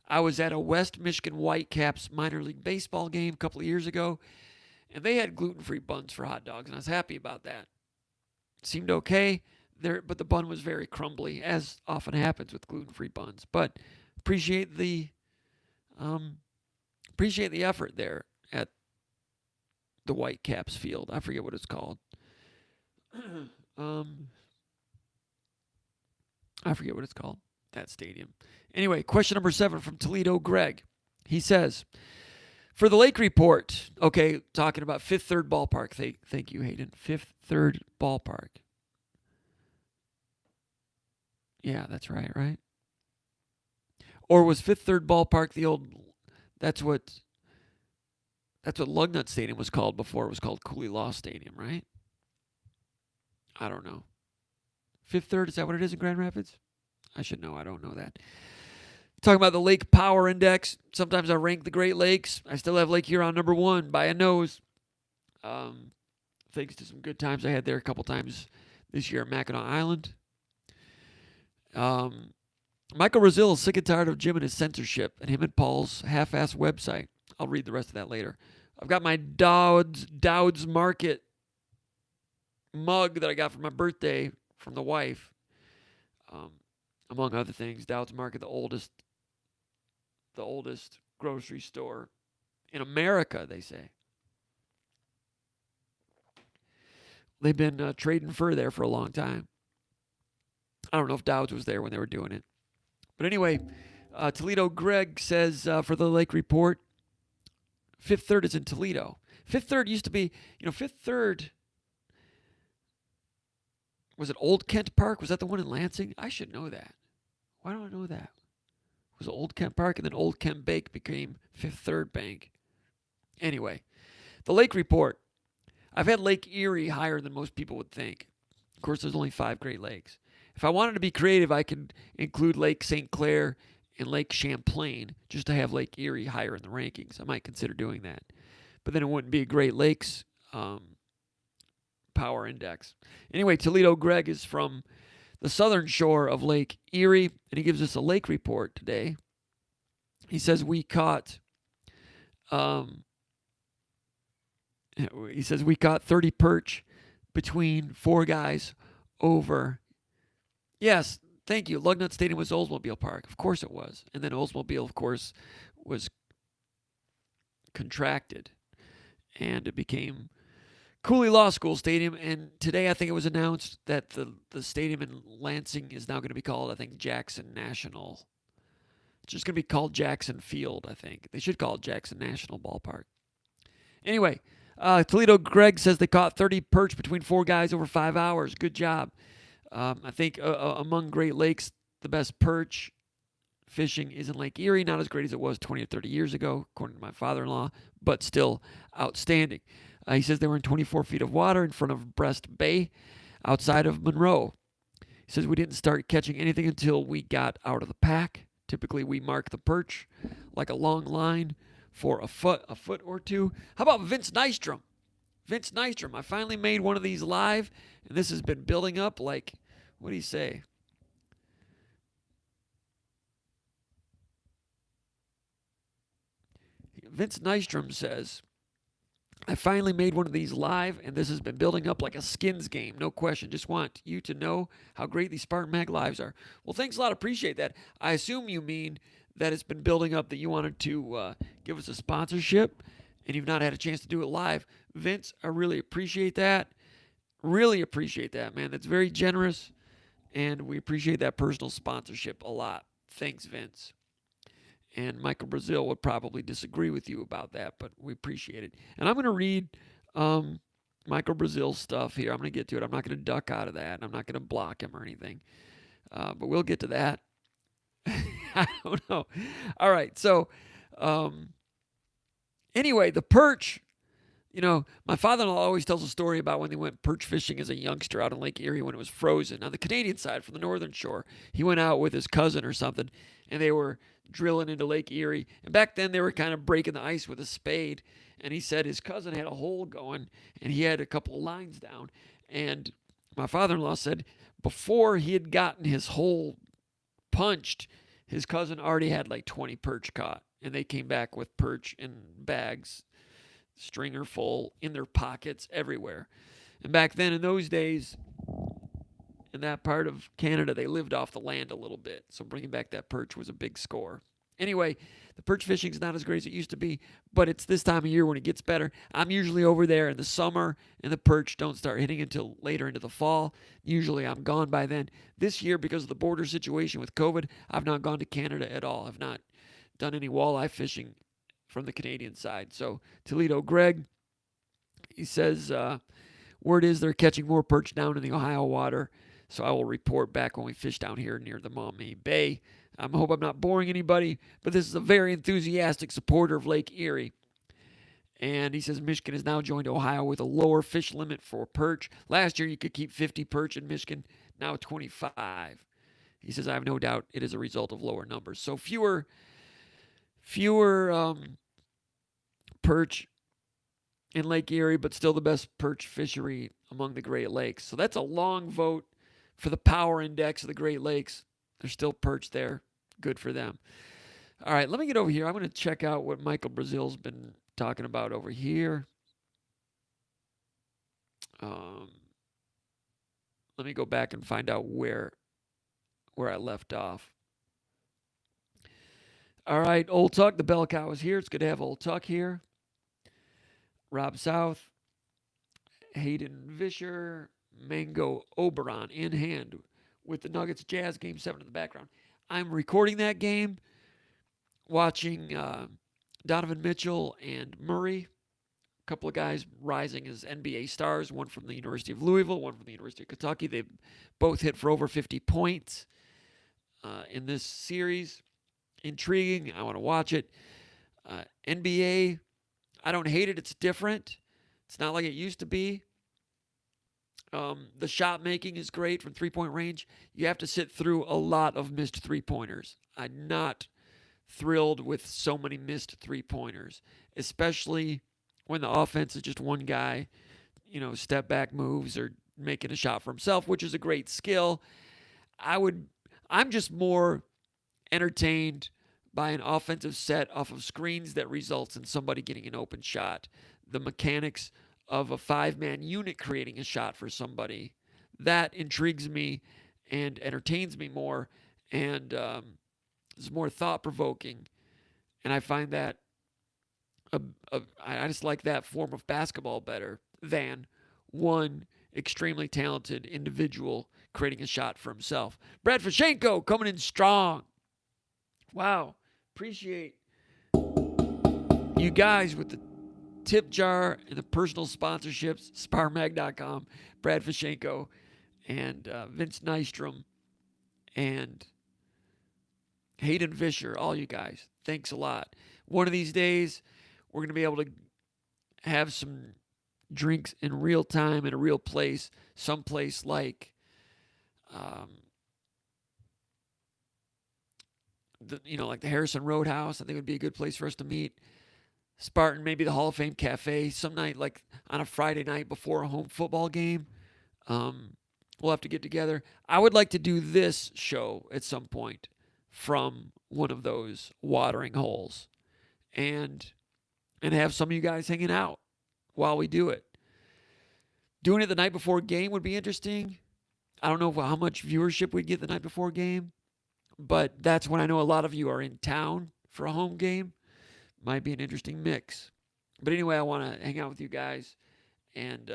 I was at a West Michigan Whitecaps minor league baseball game a couple of years ago, and they had gluten-free buns for hot dogs, and I was happy about that. It seemed okay. But the bun was very crumbly, as often happens with gluten-free buns. But appreciate the appreciate the effort there at the Whitecaps field. I forget what it's called. I forget what it's called, that stadium. Anyway, question number 7 from Toledo Greg. He says, for the Lake Report, okay, talking about Fifth Third Ballpark. Thank you, Hayden. Fifth Third Ballpark. Yeah, that's right? Or was Fifth Third Ballpark the old, that's what Lugnut Stadium was called before it was called Cooley Law Stadium, right? I don't know. Fifth Third, is that what it is in Grand Rapids? I should know. I don't know that. Talking about the Lake Power Index. Sometimes I rank the Great Lakes. I still have Lake Huron number 1 by a nose. Thanks to some good times I had there a couple times this year at Mackinac Island. Michael Brazil is sick and tired of Jim and his censorship and him and Paul's half-assed website. I'll read the rest of that later. I've got my Dowd's Market mug that I got for my birthday from the wife. Among other things, Dowd's Market, the oldest grocery store in America, they say. They've been trading fur there for a long time. I don't know if Dowd's was there when they were doing it. But anyway, Toledo Greg says for the Lake Report, Fifth Third is in Toledo. Fifth Third used to be, Fifth Third, was it Old Kent Park? Was that the one in Lansing? I should know that. Why don't I know that? It was Old Kent Park, and then Old Kent Bank became Fifth Third Bank. Anyway, the Lake Report. I've had Lake Erie higher than most people would think. Of course, there's only 5 Great Lakes. If I wanted to be creative, I could include Lake St. Clair and Lake Champlain just to have Lake Erie higher in the rankings. I might consider doing that. But then it wouldn't be a Great Lakes power index. Anyway, Toledo Greg is from the southern shore of Lake Erie, and he gives us a lake report today. He says we caught 30 perch between 4 guys over. Yes, thank you. Lugnut Stadium was Oldsmobile Park. Of course it was. And then Oldsmobile, of course, was contracted. And it became Cooley Law School Stadium. And today I think it was announced that the stadium in Lansing is now going to be called, I think, Jackson National. It's just going to be called Jackson Field, I think. They should call it Jackson National Ballpark. Anyway, Toledo Greg says they caught 30 perch between 4 guys over 5 hours. Good job. I think among Great Lakes, the best perch fishing is in Lake Erie. Not as great as it was 20 or 30 years ago, according to my father-in-law, but still outstanding. He says they were in 24 feet of water in front of Breast Bay outside of Monroe. He says we didn't start catching anything until we got out of the pack. Typically, we mark the perch like a long line for a foot or two. How about Vince Nystrom? Vince Nystrom, I finally made one of these live, and this has been building up like, what do you say? Vince Nystrom says, I finally made one of these live, and this has been building up like a skins game. No question. Just want you to know how great these SpartanMag lives are. Well, thanks a lot. Appreciate that. I assume you mean that it's been building up, that you wanted to give us a sponsorship, and you've not had a chance to do it live. Vince, I really appreciate that. Really appreciate that, man. That's very generous, and we appreciate that personal sponsorship a lot. Thanks, Vince. And Michael Brazil would probably disagree with you about that, but we appreciate it. And I'm going to read Michael Brazil's stuff here. I'm going to get to it. I'm not going to duck out of that. I'm not going to block him or anything. But we'll get to that. I don't know. All right. So, anyway, the perch. My father-in-law always tells a story about when they went perch fishing as a youngster out in Lake Erie when it was frozen. On the Canadian side, from the northern shore, he went out with his cousin or something, and they were drilling into Lake Erie. And back then, they were kind of breaking the ice with a spade. And he said his cousin had a hole going, and he had a couple of lines down. And my father-in-law said before he had gotten his hole punched, his cousin already had like 20 perch caught. And they came back with perch in bags, stringer full, in their pockets, everywhere. And back then, in those days, in that part of Canada, they lived off the land a little bit. So bringing back that perch was a big score. Anyway, the perch fishing's not as great as it used to be, but it's this time of year when it gets better. I'm usually over there in the summer, and the perch don't start hitting until later into the fall. Usually I'm gone by then. This year, because of the border situation with COVID, I've not gone to Canada at all. I've not done any walleye fishing from the Canadian side. So, Toledo Greg, he says, word is they're catching more perch down in the Ohio water, so I will report back when we fish down here near the Maumee Bay. I hope I'm not boring anybody, but this is a very enthusiastic supporter of Lake Erie. And he says Michigan has now joined Ohio with a lower fish limit for perch. Last year you could keep 50 perch in Michigan, now 25. He says I have no doubt it is a result of lower numbers. So fewer perch in Lake Erie, but still the best perch fishery among the Great Lakes. So that's a long vote for the power index of the Great Lakes. There's still perch there. Good for them. All right, let me get over here. I'm going to check out what Michael Brazil's been talking about over here. Let me go back and find out where I left off. All right, Old Tuck, the bell cow is here. It's good to have Old Tuck here. Rob South, Hayden Vischer, Mango Oberon in hand with the Nuggets Jazz Game 7 in the background. I'm recording that game, watching Donovan Mitchell and Murray, a couple of guys rising as NBA stars, one from the University of Louisville, one from the University of Kentucky. They both hit for over 50 points in this series. Intriguing. I want to watch it. NBA, I don't hate it. It's different. It's not like it used to be. The shot making is great from three-point range. You have to sit through a lot of missed three-pointers. I'm not thrilled with so many missed three-pointers, especially when the offense is just one guy, step back moves or making a shot for himself, which is a great skill. I'm just more entertained by an offensive set off of screens that results in somebody getting an open shot. The mechanics of a five-man unit creating a shot for somebody, that intrigues me and entertains me more and is more thought-provoking. And I find that I just like that form of basketball better than one extremely talented individual creating a shot for himself. Brad Fishenko coming in strong. Wow. Appreciate you guys with the tip jar and the personal sponsorships. SpartanMag.com, Brad Fishenko, and Vince Nystrom, and Hayden Vischer, all you guys. Thanks a lot. One of these days, we're going to be able to have some drinks in real time in a real place, someplace like like the Harrison Roadhouse. I think it would be a good place for us to meet. Spartan, maybe the Hall of Fame Cafe, some night like on a Friday night before a home football game. We'll have to get together. I would like to do this show at some point from one of those watering holes and have some of you guys hanging out while we do it. Doing it the night before a game would be interesting. I don't know how much viewership we'd get the night before a game, but that's when I know a lot of you are in town for a home game. Might be an interesting mix. But anyway, I want to hang out with you guys and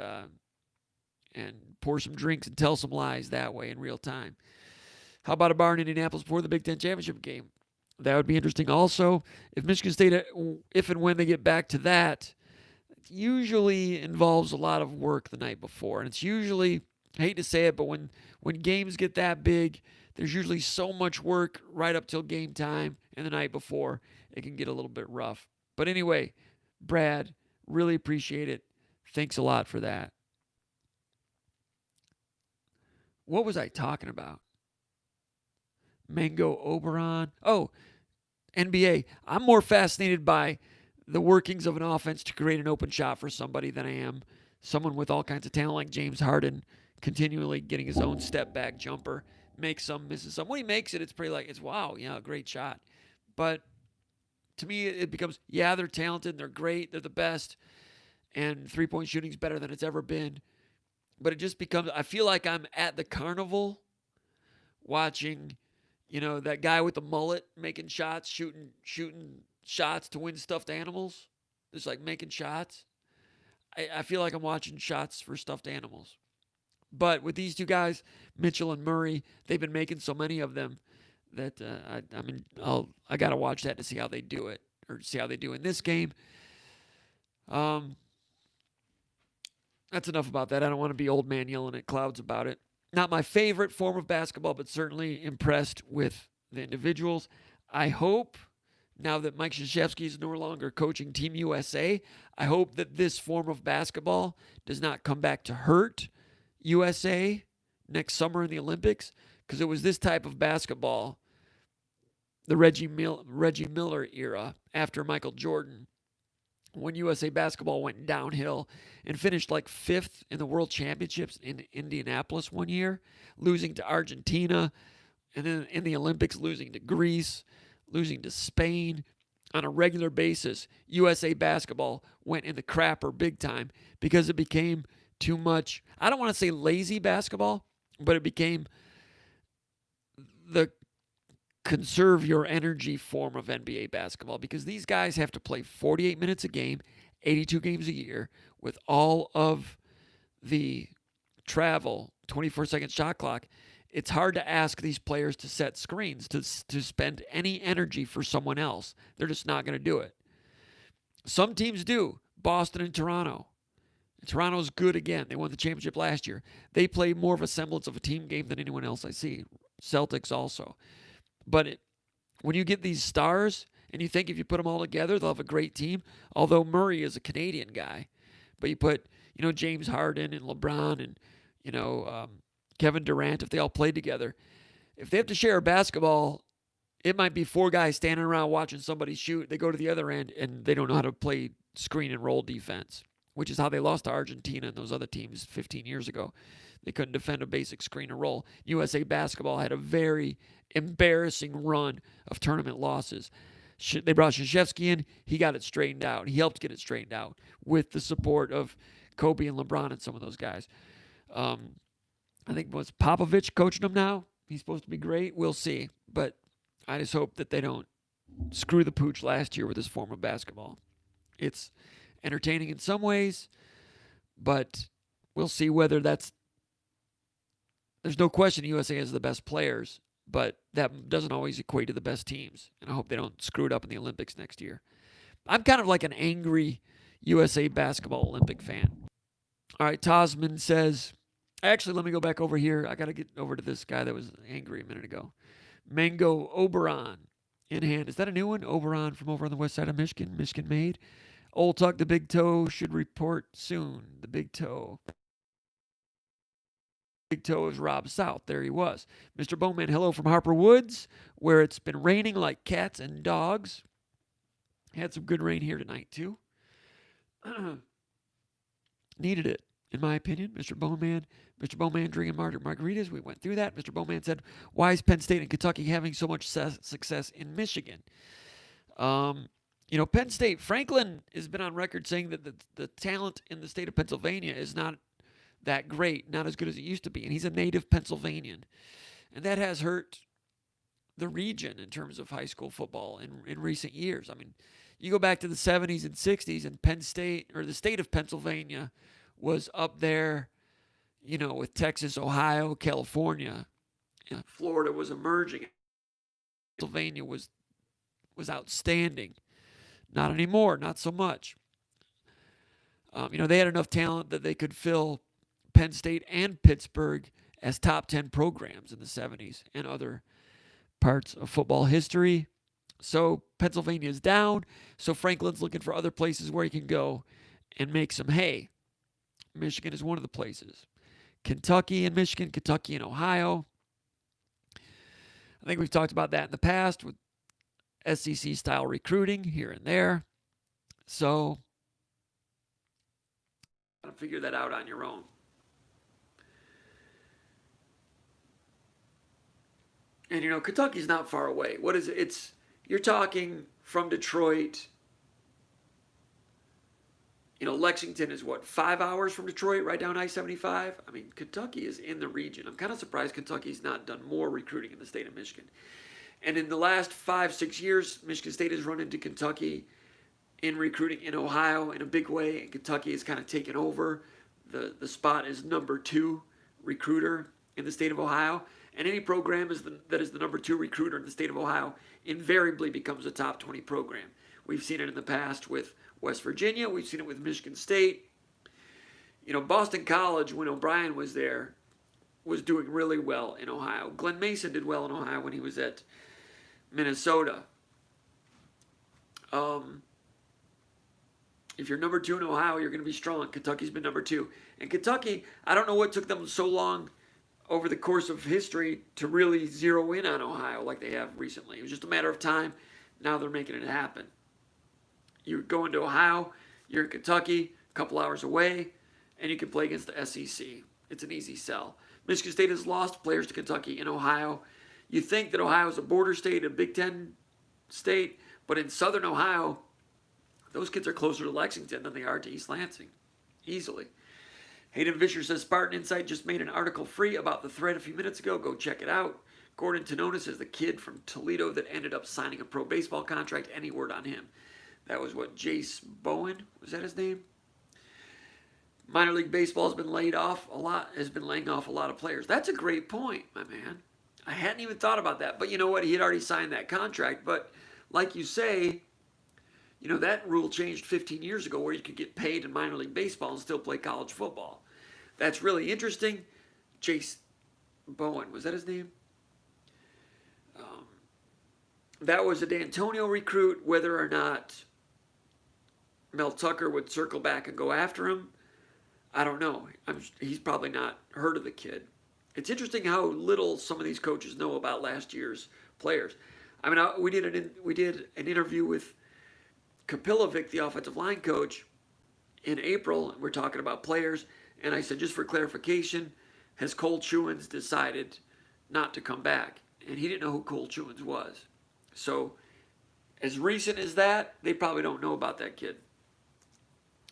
pour some drinks and tell some lies that way in real time. How about a bar in Indianapolis before the Big Ten Championship game? That would be interesting. Also, if Michigan State, if and when they get back to that, it usually involves a lot of work the night before. And it's usually, I hate to say it, but when games get that big, there's usually so much work right up till game time and the night before. It can get a little bit rough. But anyway, Brad, really appreciate it. Thanks a lot for that. What was I talking about? Mango Oberon. Oh, NBA. I'm more fascinated by the workings of an offense to create an open shot for somebody than I am someone with all kinds of talent like James Harden continually getting his own step back jumper, makes some, misses some. When he makes it, it's pretty like, it's wow, great shot. But to me, it becomes, they're talented, they're great, they're the best, and three-point shooting's better than it's ever been. But it just becomes, I feel like I'm at the carnival watching, That guy with the mullet making shots, shooting shots to win stuffed animals. Just like making shots. I feel like I'm watching shots for stuffed animals. But with these two guys, Mitchell and Murray, they've been making so many of them that I got to watch that to see how they do it or see how they do in this game. That's enough about that. I don't want to be old man yelling at clouds about it. Not my favorite form of basketball, but certainly impressed with the individuals. I hope now that Mike Krzyzewski is no longer coaching Team USA, I hope that this form of basketball does not come back to hurt USA next summer in the Olympics, because it was this type of basketball, the Reggie Miller era after Michael Jordan, when USA basketball went downhill and finished like 5th in the World Championships in Indianapolis one year, losing to Argentina, and then in the Olympics losing to Greece, losing to Spain. On a regular basis, USA basketball went in the crapper big time because it became too much. I don't want to say lazy basketball, but it became the conserve your energy form of NBA basketball, because these guys have to play 48 minutes a game, 82 games a year, with all of the travel, 24-second shot clock. It's hard to ask these players to set screens, to spend any energy for someone else. They're just not going to do it. Some teams do. Boston and Toronto. Toronto's good again. They won the championship last year. They play more of a semblance of a team game than anyone else I see. Celtics also. But when you get these stars and you think if you put them all together, they'll have a great team, although Murray is a Canadian guy. But you put, James Harden and LeBron and, Kevin Durant, if they all played together, if they have to share a basketball, it might be 4 guys standing around watching somebody shoot. They go to the other end and they don't know how to play screen and roll defense, which is how they lost to Argentina and those other teams 15 years ago. They couldn't defend a basic screen and roll. USA basketball had a very embarrassing run of tournament losses. They brought Krzyzewski in. He got it straightened out. He helped get it straightened out with the support of Kobe and LeBron and some of those guys. I think was Popovich coaching them now. He's supposed to be great. We'll see. But I just hope that they don't screw the pooch last year with this form of basketball. It's entertaining in some ways, but we'll see whether that's... There's no question USA has the best players, but that doesn't always equate to the best teams. And I hope they don't screw it up in the Olympics next year. I'm kind of like an angry USA basketball Olympic fan. All right, Tasman says... Actually, let me go back over here. I got to get over to this guy that was angry a minute ago. Mango Oberon in hand. Is that a new one? Oberon from over on the west side of Michigan. Michigan made. Old Tuck, the Big Toe, should report soon. The Big Toe. Big Toe is Rob South. There he was. Mr. Bowman, hello from Harper Woods, where it's been raining like cats and dogs. Had some good rain here tonight, too. Needed it, in my opinion. Mr. Bowman drinking margaritas. We went through that. Mr. Bowman said, why is Penn State and Kentucky having so much success in Michigan? Penn State, Franklin has been on record saying that the talent in the state of Pennsylvania is not that great, not as good as it used to be. And he's a native Pennsylvanian. And that has hurt the region in terms of high school football in recent years. I mean, you go back to the 70s and 60s, and Penn State, or the state of Pennsylvania, was up there, with Texas, Ohio, California. Florida was emerging. Pennsylvania was outstanding. Not anymore, not so much. They had enough talent that they could fill Penn State and Pittsburgh as top 10 programs in the 70s and other parts of football history. So Pennsylvania is down. So Franklin's looking for other places where he can go and make some hay. Michigan is one of the places. Kentucky and Michigan, Kentucky and Ohio. I think we've talked about that in the past with SEC-style recruiting here and there. So, gotta figure that out on your own. And, Kentucky's not far away. What is it? You're talking from Detroit, Lexington is what, 5 hours from Detroit, right down I-75? I mean, Kentucky is in the region. I'm kind of surprised Kentucky's not done more recruiting in the state of Michigan. And in the last 5-6 years, Michigan State has run into Kentucky in recruiting in Ohio in a big way, and Kentucky has kind of taken over the spot as number 2 recruiter in the state of Ohio. And any program that is the number 2 recruiter in the state of Ohio invariably becomes a top 20 program. We've seen it in the past with West Virginia. We've seen it with Michigan State. Boston College, when O'Brien was there, was doing really well in Ohio. Glenn Mason did well in Ohio when he was at Minnesota. If you're number 2 in Ohio, you're going to be strong. Kentucky's been number 2. And Kentucky, I don't know what took them so long over the course of history to really zero in on Ohio like they have recently. It was just a matter of time. Now they're making it happen. You go into Ohio, you're in Kentucky, a couple hours away, and you can play against the SEC. It's an easy sell. Michigan State has lost players to Kentucky in Ohio. You think that Ohio is a border state, a Big Ten state, but in southern Ohio, those kids are closer to Lexington than they are to East Lansing, easily. Hayden Fisher says, Spartan Insight just made an article free about the thread a few minutes ago. Go check it out. Gordon Tonona says the kid from Toledo that ended up signing a pro baseball contract. Any word on him? That was what, Jace Bowen? Was that his name? Minor league baseball has been laying off a lot of players. That's a great point, my man. I hadn't even thought about that. But you know what? He had already signed that contract. But like you say, that rule changed 15 years ago where you could get paid in minor league baseball and still play college football. That's really interesting. Jace Bowen, was that his name? That was a D'Antonio recruit. Whether or not Mel Tucker would circle back and go after him, I don't know. He's probably not heard of the kid. It's interesting how little some of these coaches know about last year's players. I mean, we did an interview with Kapilovic, the offensive line coach, in April. We're talking about players, and I said, just for clarification, has Cole Chewins decided not to come back? And he didn't know who Cole Chewins was. So, as recent as that, they probably don't know about that kid.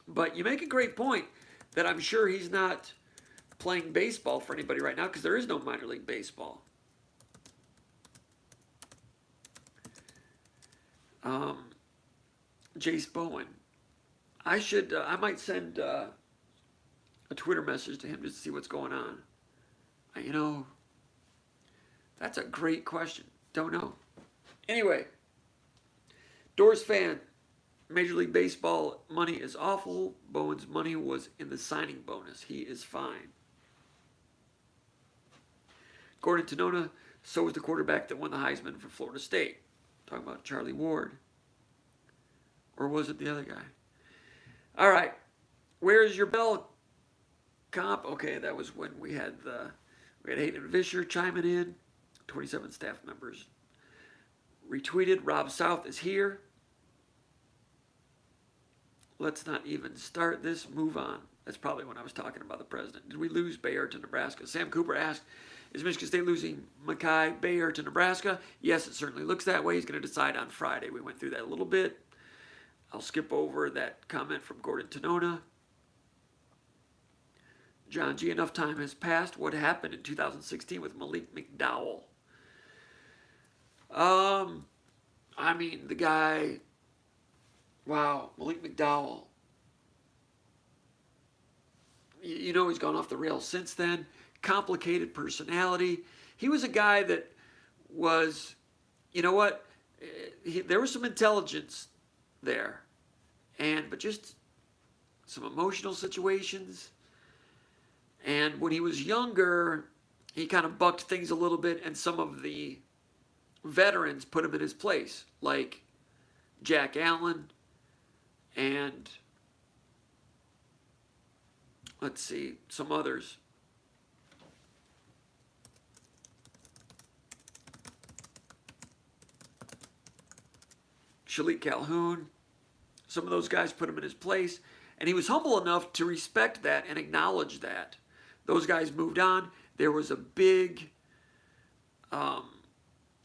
But you make a great point that I'm sure he's not playing baseball for anybody right now because there is no minor league baseball. Jace Bowen. I might send a Twitter message to him just to see what's going on. That's a great question. Don't know. Anyway, Doors fan, Major League Baseball money is awful. Bowen's money was in the signing bonus. He is fine. Gordon Tonona, so was the quarterback that won the Heisman for Florida State. Talking about Charlie Ward. Or was it the other guy? All right. Where's your bell comp? Okay, that was when we had Hayden Fisher chiming in. 27 staff members retweeted. Rob South is here. Let's not even start this. Move on. That's probably when I was talking about the president. Did we lose Bayer to Nebraska? Sam Cooper asked, is Michigan State losing Makai, Bayer to Nebraska? Yes, it certainly looks that way. He's going to decide on Friday. We went through that a little bit. I'll skip over that comment from Gordon Tonona. John G., enough time has passed. What happened in 2016 with Malik McDowell? The guy, wow, Malik McDowell. He's gone off the rails since then. Complicated personality. He was a guy that was, there was some intelligence there, but just some emotional situations. And when he was younger, he kind of bucked things a little bit, and some of the veterans put him in his place, like Jack Allen and, let's see, some others. Shalik Calhoun. Some of those guys put him in his place, and he was humble enough to respect that and acknowledge that. Those guys moved on. There was a big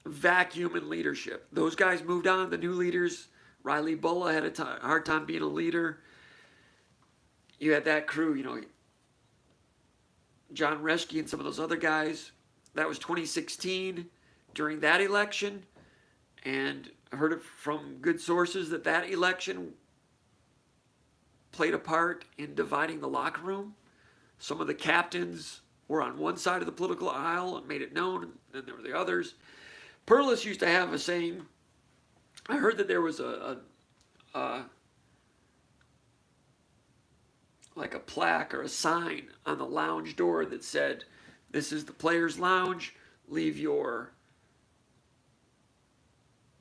vacuum in leadership. Those guys moved on. The new leaders, Riley Bulla had a hard time being a leader. you had that crew, John Reschke and some of those other guys. That was 2016 during that election. And I heard it from good sources that election played a part in dividing the locker room. Some of the captains were on one side of the political aisle and made it known, and then there were the others. Perlis used to have a saying. I heard that there was like a plaque or a sign on the lounge door that said, "This is the players' lounge. Leave your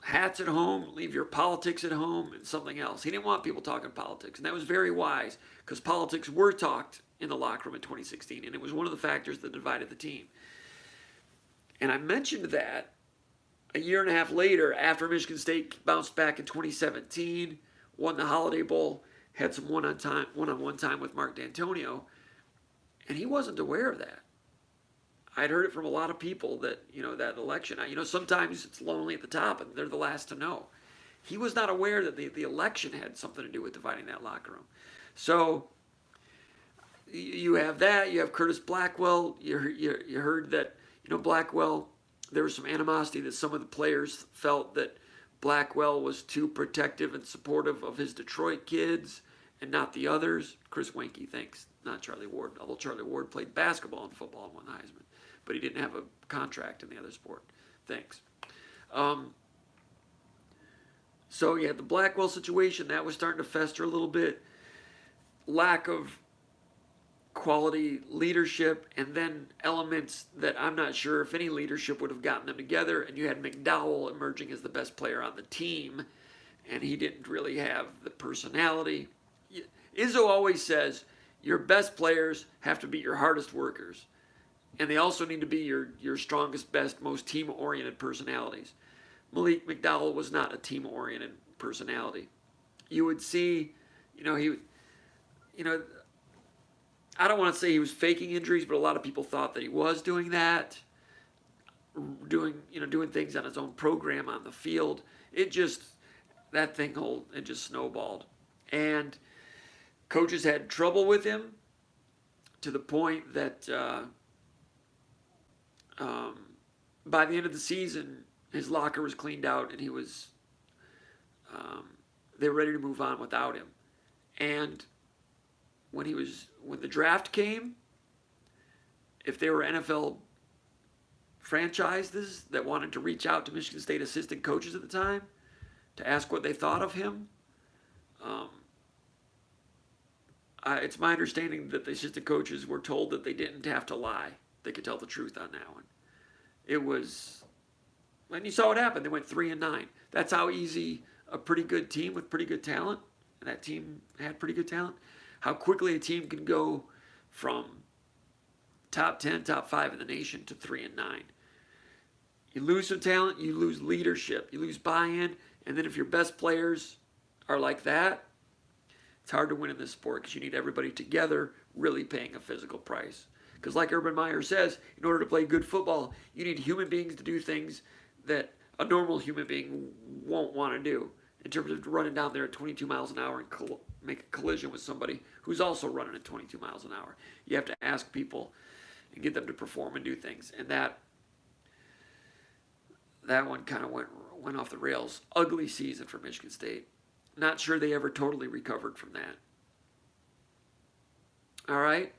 hats at home, leave your politics at home," and something else. He didn't want people talking politics, and that was very wise because politics were talked in the locker room in 2016, and it was one of the factors that divided the team. And I mentioned that a year and a half later, after Michigan State bounced back in 2017, won the Holiday Bowl, had some one-on-one time with Mark D'Antonio, and he wasn't aware of that. I'd heard it from a lot of people that, that election, sometimes it's lonely at the top and they're the last to know. He was not aware that the election had something to do with dividing that locker room. So you have that. You have Curtis Blackwell. You heard that, Blackwell, there was some animosity that some of the players felt that Blackwell was too protective and supportive of his Detroit kids and not the others. Chris Weinke thinks, not Charlie Ward, although Charlie Ward played basketball and football and won the Heisman, but he didn't have a contract in the other sport. Thanks. So you had the Blackwell situation. That was starting to fester a little bit. Lack of quality leadership, and then elements that I'm not sure if any leadership would have gotten them together. And you had McDowell emerging as the best player on the team, and he didn't really have the personality. Izzo always says your best players have to be your hardest workers, and they also need to be your strongest, best, most team-oriented personalities. Malik McDowell was not a team-oriented personality. You would see, I don't want to say he was faking injuries, but a lot of people thought that he was doing that, doing things on his own program on the field. It just snowballed. And coaches had trouble with him to the point that by the end of the season, his locker was cleaned out and they were ready to move on without him. And when the draft came, if they were NFL franchises that wanted to reach out to Michigan State assistant coaches at the time to ask what they thought of him, it's my understanding that the assistant coaches were told that they didn't have to lie. They could tell the truth on that one. It was, and you saw what happened. They went 3-9. That's how easy a pretty good team with pretty good talent, and that team had pretty good talent, how quickly a team can go from top 10, top 5 in the nation to 3-9. You lose some talent, you lose leadership, you lose buy-in, and then if your best players are like that, it's hard to win in this sport because you need everybody together really paying a physical price. Because like Urban Meyer says, in order to play good football, you need human beings to do things that a normal human being won't want to do. In terms of running down there at 22 miles an hour and make a collision with somebody who's also running at 22 miles an hour. You have to ask people and get them to perform and do things. And that one kind of went off the rails. Ugly season for Michigan State. Not sure they ever totally recovered from that. All right.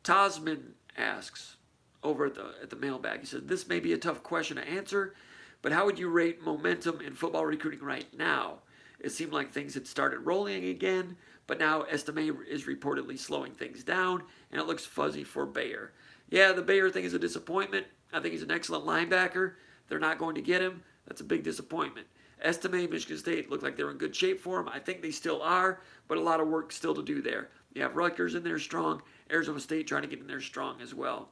Tasman asks over at the mailbag. He says, this may be a tough question to answer, but how would you rate momentum in football recruiting right now? It seemed like things had started rolling again, but now Estemae is reportedly slowing things down, and it looks fuzzy for Bayer. Yeah, the Bayer thing is a disappointment. I think he's an excellent linebacker. They're not going to get him. That's a big disappointment. Estemae, Michigan State looked like they were in good shape for him. I think they still are, but a lot of work still to do there. You have Rutgers in there strong. Arizona State trying to get in there strong as well.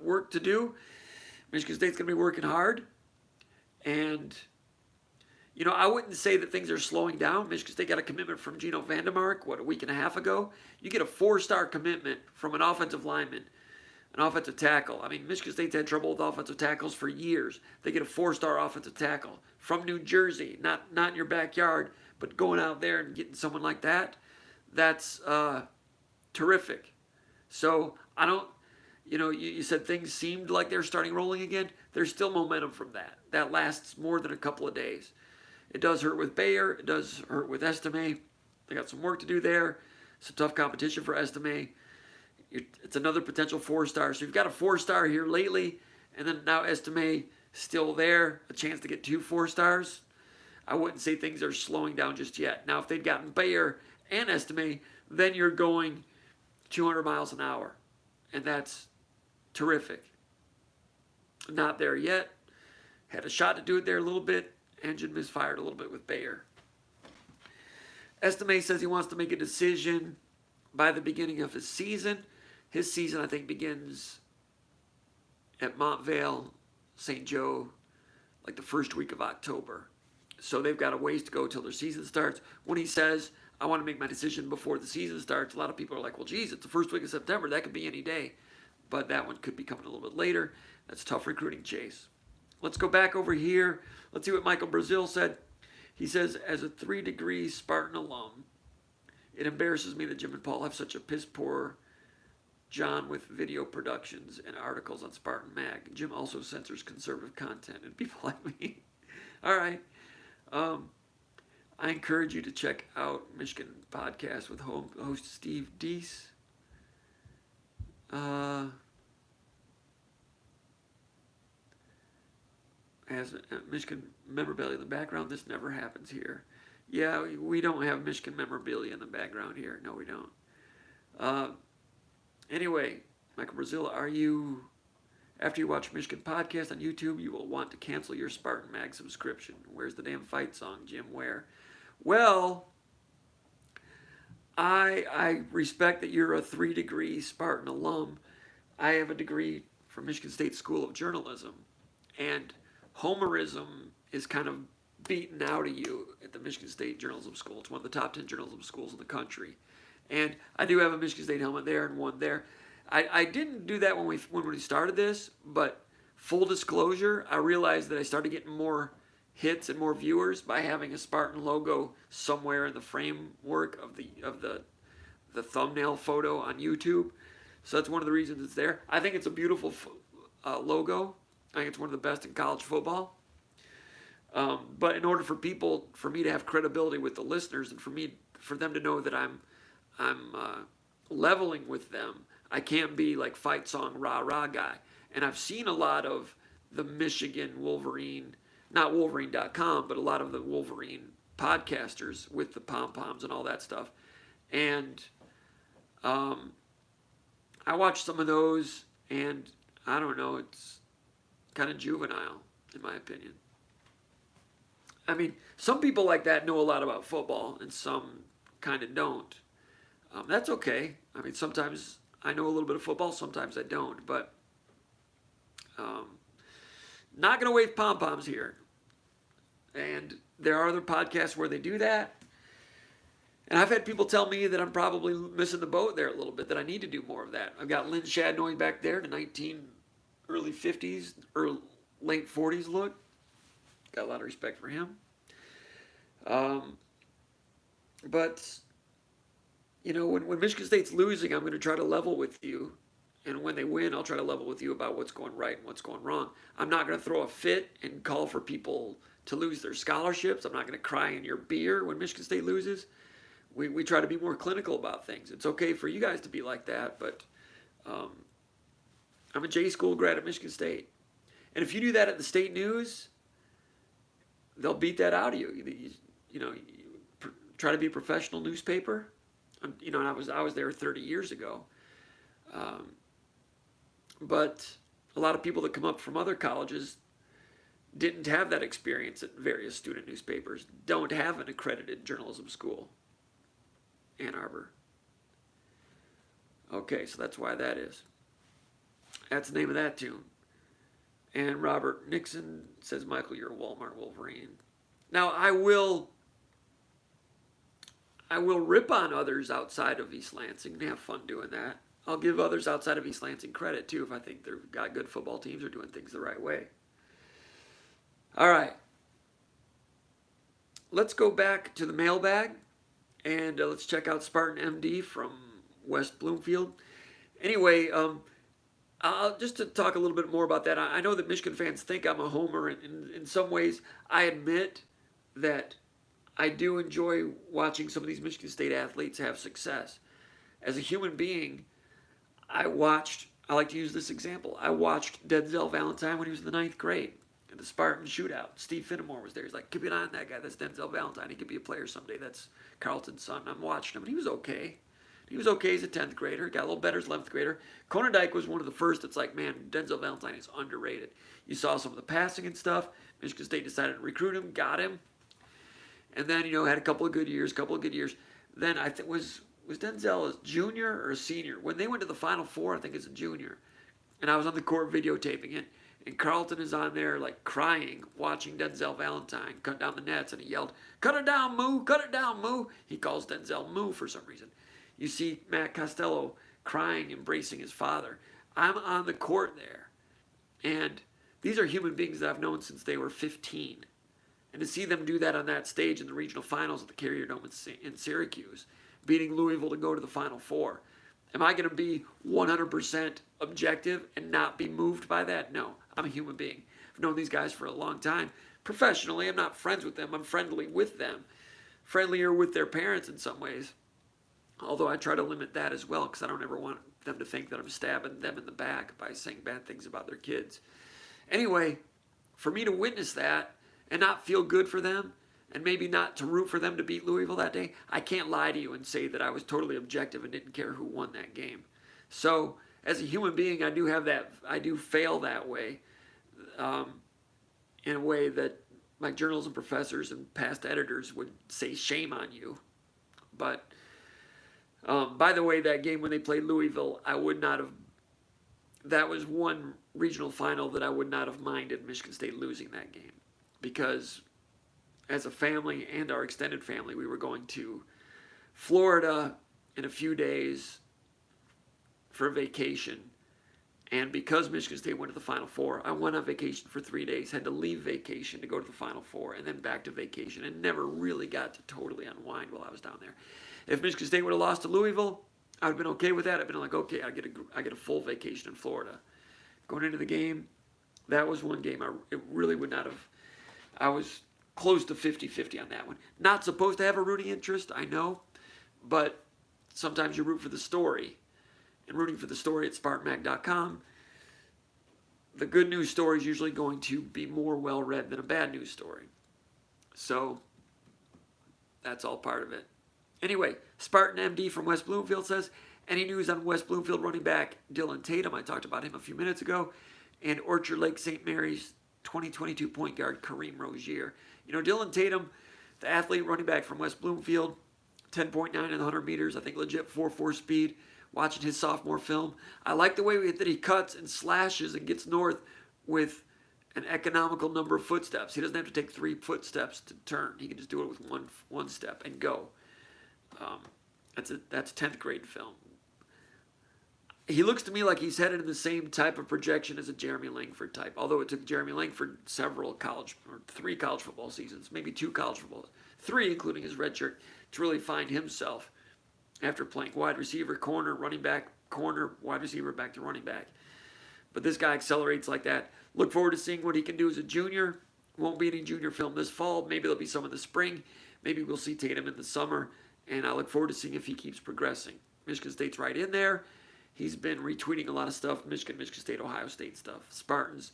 Work to do. Michigan State's going to be working hard. And, I wouldn't say that things are slowing down. Michigan State got a commitment from Gino Vandemark, a week and a half ago? You get a 4-star commitment from an offensive lineman, an offensive tackle. I mean, Michigan State's had trouble with offensive tackles for years. They get a 4-star offensive tackle from New Jersey, not in your backyard, but going out there and getting someone like that, that's terrific. So I don't, you said things seemed like they're starting rolling again. There's still momentum from that. That lasts more than a couple of days. It does hurt with Bayer. It does hurt with Estemae. They got some work to do there. It's a tough competition for Estemae. It's another potential 4-star. So you've got a 4-star here lately, and then now Estemae still there, a chance to get 2 4-stars. I wouldn't say things are slowing down just yet. Now, if they'd gotten Bayer and Estemae, then you're going 200 miles an hour, and that's terrific. Not there yet. Had a shot to do it there a little bit. Engine misfired a little bit with Bayer. Estemae says he wants to make a decision by the beginning of his season. His season, I think, begins at Montvale, St. Joe, like the first week of October. So they've got a ways to go till their season starts. When he says, I want to make my decision before the season starts, a lot of people are like, well, geez, it's the first week of September. That could be any day. But that one could be coming a little bit later. That's tough recruiting, Chase. Let's go back over here. Let's see what Michael Brazil said. He says, as a 3-degree Spartan alum, it embarrasses me that Jim and Paul have such a piss-poor John with video productions and articles on SpartanMag. Jim also censors conservative content and people like me. All right. I encourage you to check out Michigan Podcast with host Steve Deese. Has Michigan memorabilia in the background. This never happens here. Yeah, we don't have Michigan memorabilia in the background here. No, we don't. Anyway, Michael Brazil, after you watch Michigan Podcast on YouTube, you will want to cancel your SpartanMag subscription. Where's the damn fight song, Jim? Where? Well, I respect that you're a 3-degree Spartan alum. I have a degree from Michigan State School of Journalism, and Homerism is kind of beaten out of you at the Michigan State Journalism School. It's one of the top 10 journalism schools in the country. And I do have a Michigan State helmet there and one there. I didn't do that when we started this, but full disclosure, I realized that I started getting more hits and more viewers by having a Spartan logo somewhere in the framework of the thumbnail photo on YouTube. So that's one of the reasons it's there. I think it's a beautiful logo. I think it's one of the best in college football. But in order for me to have credibility with the listeners and for them to know that I'm leveling with them, I can't be like fight song rah rah guy. And I've seen a lot of the Michigan Wolverine, not Wolverine.com, but a lot of the Wolverine podcasters with the pom-poms and all that stuff. And I watched some of those, and I don't know, it's kind of juvenile, in my opinion. I mean, some people like that know a lot about football, and some kind of don't. That's okay. I mean, sometimes I know a little bit of football, sometimes I don't, but not going to wave pom-poms here. And there are other podcasts where they do that. And I've had people tell me that I'm probably missing the boat there a little bit, that I need to do more of that. I've got Lynn Shadnoy back there, the early 50s, or late 40s look. Got a lot of respect for him. But, you know, when Michigan State's losing, I'm going to try to level with you. And when they win, I'll try to level with you about what's going right and what's going wrong. I'm not going to throw a fit and call for people to lose their scholarships. I'm not going to cry in your beer when Michigan State loses. We try to be more clinical about things. It's okay for you guys to be like that, but I'm a J school grad at Michigan State. And if you do that at the state news, they'll beat that out of you. You try to be a professional newspaper. And I was there 30 years ago. But a lot of people that come up from other colleges didn't have that experience at various student newspapers, don't have an accredited journalism school. Ann Arbor. Okay, so that's why that is. That's the name of that tune. And Robert Nixon says, Michael, you're a Walmart Wolverine. Now, I will rip on others outside of East Lansing and have fun doing that. I'll give others outside of East Lansing credit, too, if I think they've got good football teams or doing things the right way. All right. Let's go back to the mailbag. And let's check out Spartan MD from West Bloomfield. Anyway, just to talk a little bit more about that, I know that Michigan fans think I'm a homer. In some ways, I admit that I do enjoy watching some of these Michigan State athletes have success. As a human being, I like to use this example. I watched Denzel Valentine when he was in the 9th grade in the Spartan shootout. Steve Finnemore was there. He's like, keep an eye on that guy. That's Denzel Valentine. He could be a player someday. That's Carlton's son. I'm watching him, and he was okay. He was okay as a 10th grader. Got a little better as 11th grader. Conondike was one of the first that's like, man, Denzel Valentine is underrated. You saw some of the passing and stuff. Michigan State decided to recruit him, got him. And then, had a couple of good years. Then I think was Denzel a junior or a senior? When they went to the Final Four, I think it's a junior. And I was on the court videotaping it. And Carlton is on there like crying, watching Denzel Valentine cut down the nets. And he yelled, cut it down, Moo, cut it down, Moo. He calls Denzel Moo for some reason. You see Matt Costello crying, embracing his father. I'm on the court there. And these are human beings that I've known since they were 15. And to see them do that on that stage in the regional finals at the Carrier Dome in Syracuse, beating Louisville to go to the Final Four, am I going to be 100% objective and not be moved by that? No, I'm a human being. I've known these guys for a long time. Professionally, I'm not friends with them. I'm friendly with them. Friendlier with their parents in some ways. Although I try to limit that as well because I don't ever want them to think that I'm stabbing them in the back by saying bad things about their kids. Anyway, for me to witness that and not feel good for them and maybe not to root for them to beat Louisville that day, I can't lie to you and say that I was totally objective and didn't care who won that game. So as a human being, I do fail that way in a way that my journalism professors and past editors would say shame on you. But by the way, that game when they played Louisville, that was one regional final that I would not have minded Michigan State losing that game. Because as a family and our extended family, we were going to Florida in a few days for a vacation. And because Michigan State went to the Final Four, I went on vacation for 3 days, had to leave vacation to go to the Final Four, and then back to vacation, and never really got to totally unwind while I was down there. If Michigan State would have lost to Louisville, I would have been okay with that. I'd been like, okay, I get a full vacation in Florida. Going into the game, that was one game it really would not have. I was close to 50-50 on that one. Not supposed to have a rooting interest, I know, but sometimes you root for the story. And rooting for the story at SpartanMag.com, the good news story is usually going to be more well-read than a bad news story. So that's all part of it. Anyway, Spartan MD from West Bloomfield says, any news on West Bloomfield running back Dylan Tatum? I talked about him a few minutes ago. And Orchard Lake St. Mary's 2022 point guard Kareem Rozier. Dylan Tatum, the athlete running back from West Bloomfield, 10.9 in the 100 meters, I think legit 4.4 speed. Watching his sophomore film, I like the way that he cuts and slashes and gets north with an economical number of footsteps. He doesn't have to take 3 footsteps to turn. He can just do it with one step and go. That's 10th grade film. He looks to me like he's headed in the same type of projection as a Jeremy Langford type. Although it took Jeremy Langford 3 college football seasons, maybe 2 college football, 3 including his red shirt, to really find himself after playing wide receiver, corner, running back, corner, wide receiver, back to running back. But this guy accelerates like that. Look forward to seeing what he can do as a junior. Won't be any junior film this fall. Maybe there'll be some in the spring. Maybe we'll see Tatum in the summer. And I look forward to seeing if he keeps progressing. Michigan State's right in there. He's been retweeting a lot of stuff, Michigan State, Ohio State stuff. Spartans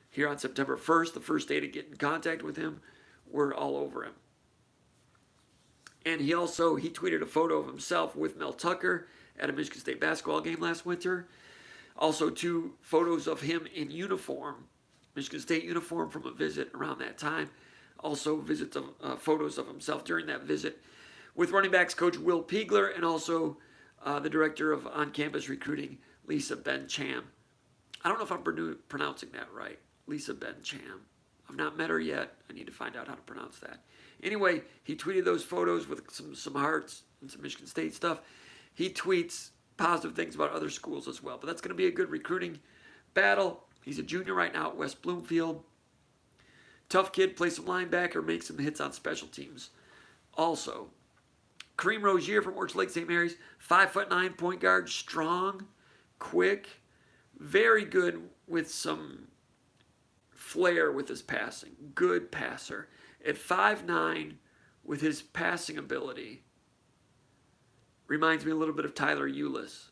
here on September 1st, the first day to get in contact with him, we're all over him. And he tweeted a photo of himself with Mel Tucker at a Michigan State basketball game last winter. Also 2 photos of him in uniform, Michigan State uniform from a visit around that time. Also photos of himself during that visit with running backs coach Will Piegler and also the director of on-campus recruiting, Lisa Ben-Cham. I don't know if I'm pronouncing that right, Lisa Ben-Cham. I've not met her yet. I need to find out how to pronounce that. Anyway, he tweeted those photos with some hearts and some Michigan State stuff. He tweets positive things about other schools as well. But that's going to be a good recruiting battle. He's a junior right now at West Bloomfield. Tough kid, plays some linebacker, makes some hits on special teams. Also, Kareem Rozier from Orchard Lake St. Mary's, 5'9" point guard, strong, quick, very good with some flair with his passing. Good passer. At 5'9", with his passing ability, reminds me a little bit of Tyler Ulis.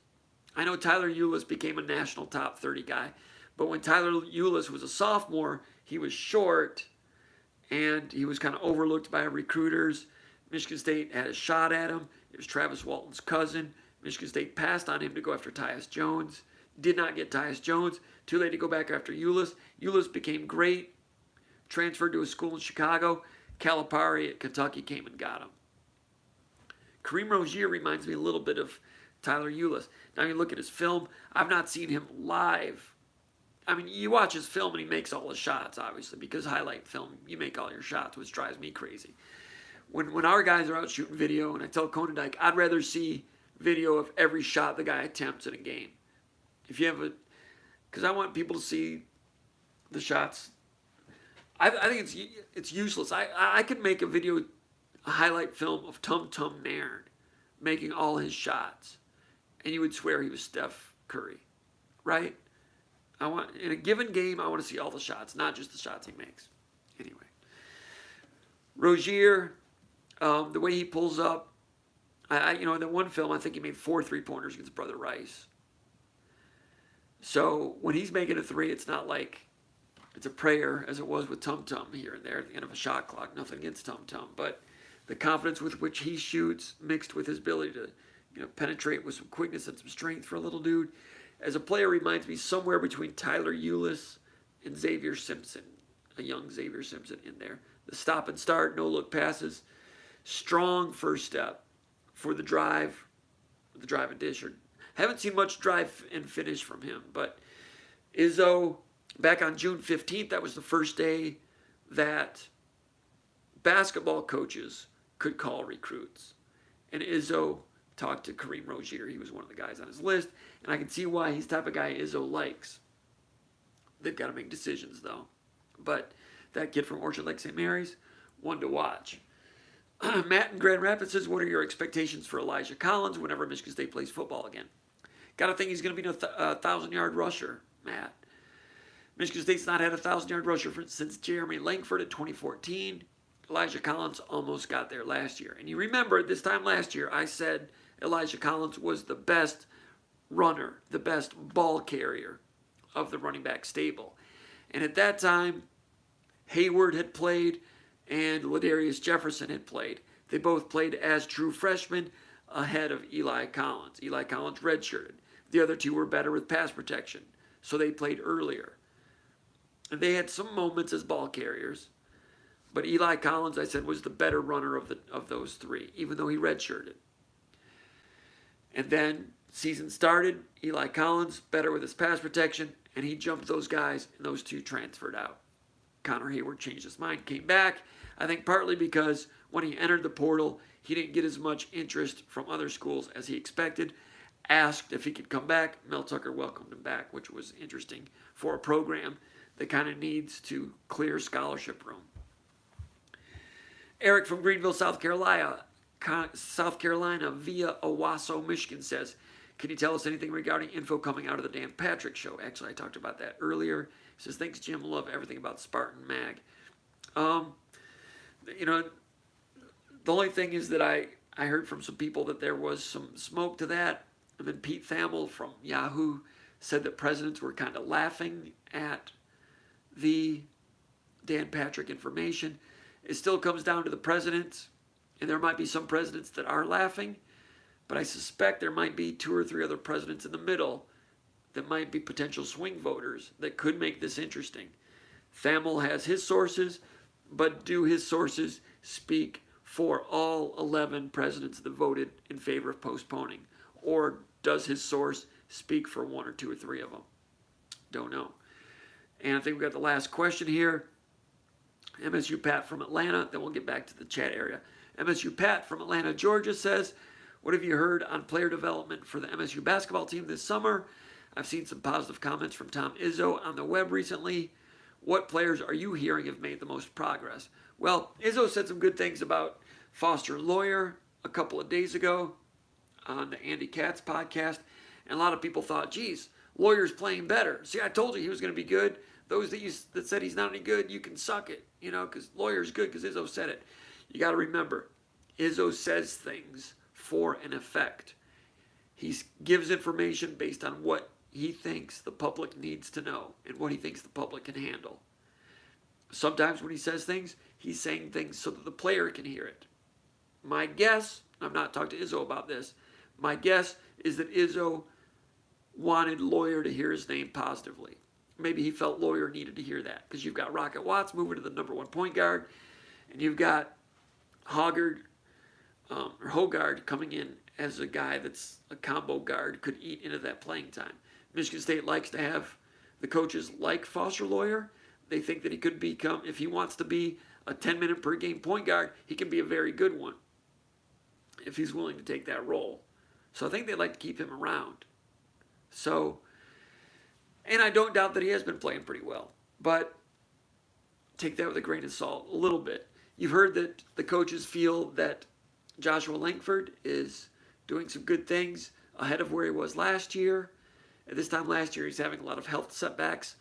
I know Tyler Ulis became a national top 30 guy, but when Tyler Ulis was a sophomore, he was short, and he was kind of overlooked by recruiters. Michigan State had a shot at him. It was Travis Walton's cousin. Michigan State passed on him to go after Tyus Jones. Did not get Tyus Jones. Too late to go back after Ulis. Ulis became great. Transferred to a school in Chicago. Calipari at Kentucky came and got him. Kareem Rozier reminds me a little bit of Tyler Ulis. Now you look at his film. I've not seen him live. I mean, you watch his film and he makes all his shots, obviously, because highlight film, you make all your shots, which drives me crazy. When our guys are out shooting video, and I tell Conan Dyke, I'd rather see video of every shot the guy attempts in a game. If you have because I want people to see the shots. I think it's useless. I could make a video, a highlight film of Tum Tum Nairn making all his shots, and you would swear he was Steph Curry, right? In a given game, I want to see all the shots, not just the shots he makes. Anyway, Rozier, the way he pulls up, in that one film, I think he made 4 3-pointers against Brother Rice. So when he's making a three, it's not like it's a prayer as it was with Tum Tum here and there at the end of a shot clock. Nothing against Tum Tum, but the confidence with which he shoots, mixed with his ability to penetrate with some quickness and some strength for a little dude, as a player reminds me somewhere between Tyler Ulis and Xavier Simpson, a young Xavier Simpson in there. The stop and start, no look passes, strong first step for the drive and dish. Haven't seen much drive and finish from him, but Izzo, back on June 15th, that was the first day that basketball coaches could call recruits. And Izzo talked to Kareem Rozier. He was one of the guys on his list, and I can see why he's the type of guy Izzo likes. They've got to make decisions, though. But that kid from Orchard Lake St. Mary's, one to watch. Matt in Grand Rapids says, what are your expectations for Elijah Collins whenever Michigan State plays football again? Got to think he's going to be a 1,000-yard rusher, Matt. Michigan State's not had a 1,000-yard rusher since Jeremy Langford in 2014. Elijah Collins almost got there last year. And you remember, this time last year, I said Elijah Collins was the best runner, the best ball carrier of the running back stable. And at that time, Hayward had played and Ladarius Jefferson had played. They both played as true freshmen ahead of Eli Collins. Eli Collins redshirted. The other two were better with pass protection, so they played earlier. And they had some moments as ball carriers, but Eli Collins, I said, was the better runner of those three, even though he redshirted. And then season started, Eli Collins better with his pass protection, and he jumped those guys, and those two transferred out. Connor Hayward changed his mind, came back, I think partly because when he entered the portal, he didn't get as much interest from other schools as he expected. Asked if he could come back. Mel Tucker welcomed him back, which was interesting for a program that kind of needs to clear scholarship room. Eric from Greenville, South Carolina via Owasso, Michigan says, can you tell us anything regarding info coming out of the Dan Patrick Show? Actually, I talked about that earlier. He says, thanks, Jim. Love everything about SpartanMag. The only thing is that I heard from some people that there was some smoke to that. And then Pete Thamel from Yahoo said that presidents were kind of laughing at the Dan Patrick information. It still comes down to the presidents, and there might be some presidents that are laughing, but I suspect there might be 2 or 3 other presidents in the middle that might be potential swing voters that could make this interesting. Thamel has his sources, but do his sources speak for all 11 presidents that voted in favor of postponing? Or does his source speak for 1 or 2 or 3 of them? Don't know. And I think we've got the last question here. MSU Pat from Atlanta. Then we'll get back to the chat area. MSU Pat from Atlanta, Georgia says, what have you heard on player development for the MSU basketball team this summer? I've seen some positive comments from Tom Izzo on the web recently. What players are you hearing have made the most progress? Well, Izzo said some good things about Foster Loyer a couple of days ago on the Andy Katz podcast, and a lot of people thought, geez, Lawyer's playing better. See, I told you he was going to be good. Those that said he's not any good, you can suck it, because Lawyer's good because Izzo said it. You got to remember, Izzo says things for an effect. He gives information based on what he thinks the public needs to know and what he thinks the public can handle. Sometimes when he says things, he's saying things so that the player can hear it. My guess, I've not talked to Izzo about this, my guess is that Izzo wanted Lawyer to hear his name positively. Maybe he felt Lawyer needed to hear that because you've got Rocket Watts moving to the number one point guard, and you've got Hogard coming in as a guy that's a combo guard, could eat into that playing time. Michigan State likes to have the coaches like Foster Lawyer. They think that he could become, if he wants to be a 10-minute per game point guard, he can be a very good one if he's willing to take that role. So I think they'd like to keep him around. So, and I don't doubt that he has been playing pretty well, but take that with a grain of salt a little bit. You've heard that the coaches feel that Joshua Langford is doing some good things ahead of where he was last year. At this time last year, he's having a lot of health setbacks.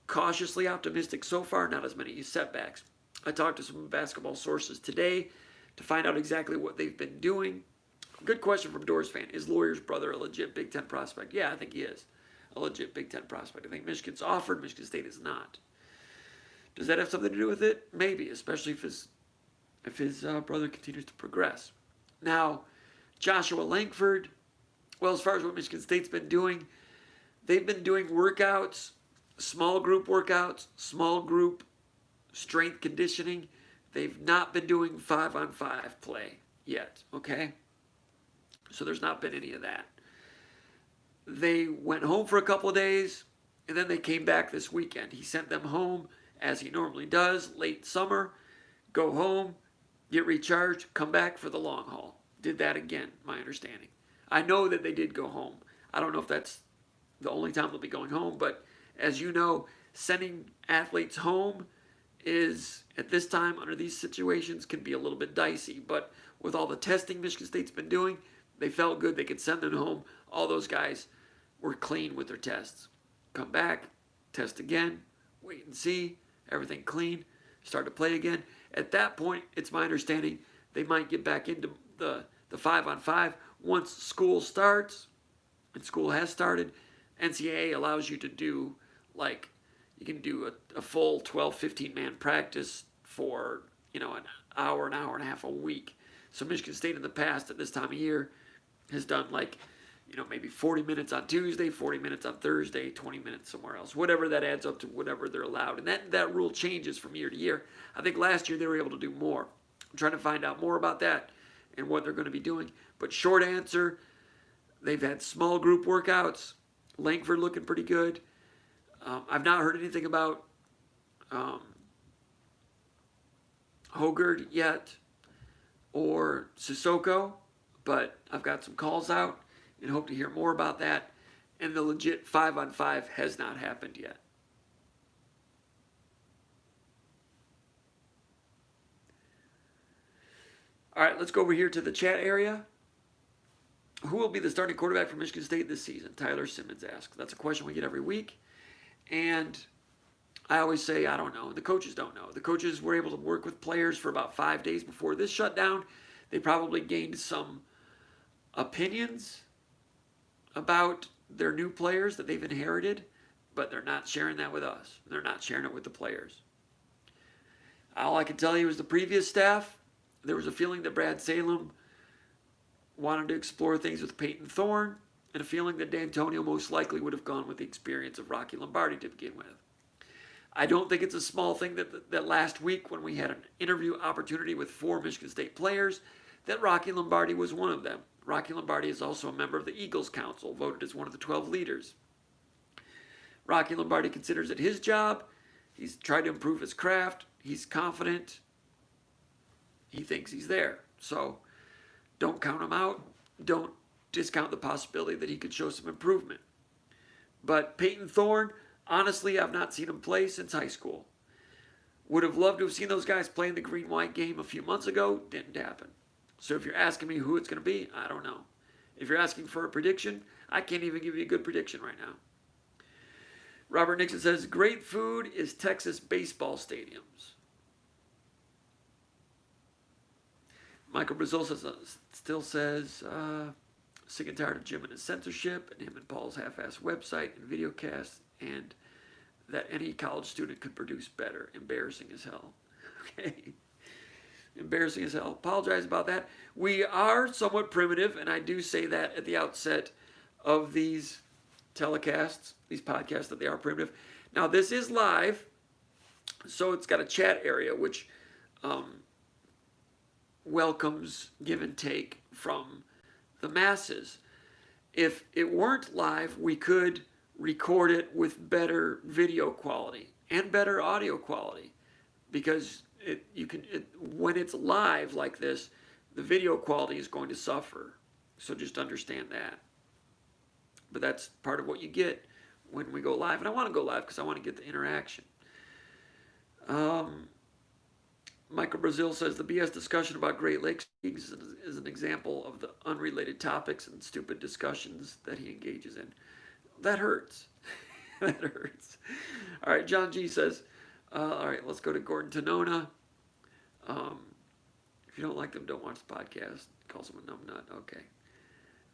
Cautiously optimistic so far, not as many setbacks. I talked to some basketball sources today to find out exactly what they've been doing. Good question from Doors fan. Is Lawyer's brother a legit Big Ten prospect? Yeah, I think he is a legit Big Ten prospect. I think Michigan's offered, Michigan State is not. Does that have something to do with it? Maybe, especially if his brother continues to progress. Now, Joshua Langford, well, as far as what Michigan State's been doing, they've been doing workouts, small group workouts, small group strength conditioning. They've not been doing 5-on-5 play yet, okay? So there's not been any of that. They went home for a couple of days, and then they came back this weekend. He sent them home, as he normally does, late summer, go home, get recharged, come back for the long haul. Did that again, my understanding. I know that they did go home. I don't know if that's the only time they'll be going home, but as you know, sending athletes home is, at this time, under these situations, can be a little bit dicey. But with all the testing Michigan State's been doing, they felt good. They could send them home. All those guys were clean with their tests. Come back, test again, wait and see, everything clean, start to play again. At that point, it's my understanding they might get back into the 5-on-5 once school starts, and school has started. NCAA allows you to do, like, you can do a full 12, 15-man practice for, an hour and a half a week. So Michigan State in the past at this time of year has done maybe 40 minutes on Tuesday, 40 minutes on Thursday, 20 minutes somewhere else. Whatever that adds up to, whatever they're allowed. And that rule changes from year to year. I think last year they were able to do more. I'm trying to find out more about that and what they're going to be doing. But short answer, they've had small group workouts. Langford looking pretty good. I've not heard anything about Hogard yet or Sissoko, but I've got some calls out and hope to hear more about that. And the legit 5-on-5 has not happened yet. All right, let's go over here to the chat area. Who will be the starting quarterback for Michigan State this season? Tyler Simmons asks. That's a question we get every week. And I always say, I don't know. The coaches don't know. The coaches were able to work with players for about 5 days before this shutdown. They probably gained some opinions about their new players that they've inherited, but they're not sharing that with us. They're not sharing it with the players. All I can tell you is the previous staff, there was a feeling that Brad Salem wanted to explore things with Peyton Thorne, and a feeling that D'Antonio most likely would have gone with the experience of Rocky Lombardi to begin with. I don't think it's a small thing that last week when we had an interview opportunity with 4 Michigan State players, that Rocky Lombardi was one of them. Rocky Lombardi is also a member of the Eagles Council, voted as one of the 12 leaders. Rocky Lombardi considers it his job. He's tried to improve his craft. He's confident. He thinks he's there. So don't count him out. Don't discount the possibility that he could show some improvement. But Peyton Thorne, honestly, I've not seen him play since high school. Would have loved to have seen those guys play in the green-white game a few months ago. Didn't happen. So if you're asking me who it's going to be, I don't know. If you're asking for a prediction, I can't even give you a good prediction right now. Robert Nixon says, great food is Texas baseball stadiums. Michael Brazil still says, sick and tired of Jim and his censorship and him and Paul's half-assed website and videocast, and that any college student could produce better. Embarrassing as hell. Okay. Embarrassing as hell. Apologize about that. We are somewhat primitive, and I do say that at the outset of these telecasts, these podcasts, that they are primitive. Now, this is live, so it's got a chat area, which welcomes give and take from the masses. If it weren't live, we could record it with better video quality and better audio quality, because when it's live like this, the video quality is going to suffer. So just understand that. But that's part of what you get when we go live. And I want to go live because I want to get the interaction. Michael Brazil says the BS discussion about Great Lakes is an example of the unrelated topics and stupid discussions that he engages in. That hurts. That hurts. All right, John G says, all right, let's go to Gordon Tonona. If you don't like them, don't watch the podcast. Calls them a numbnut. Okay.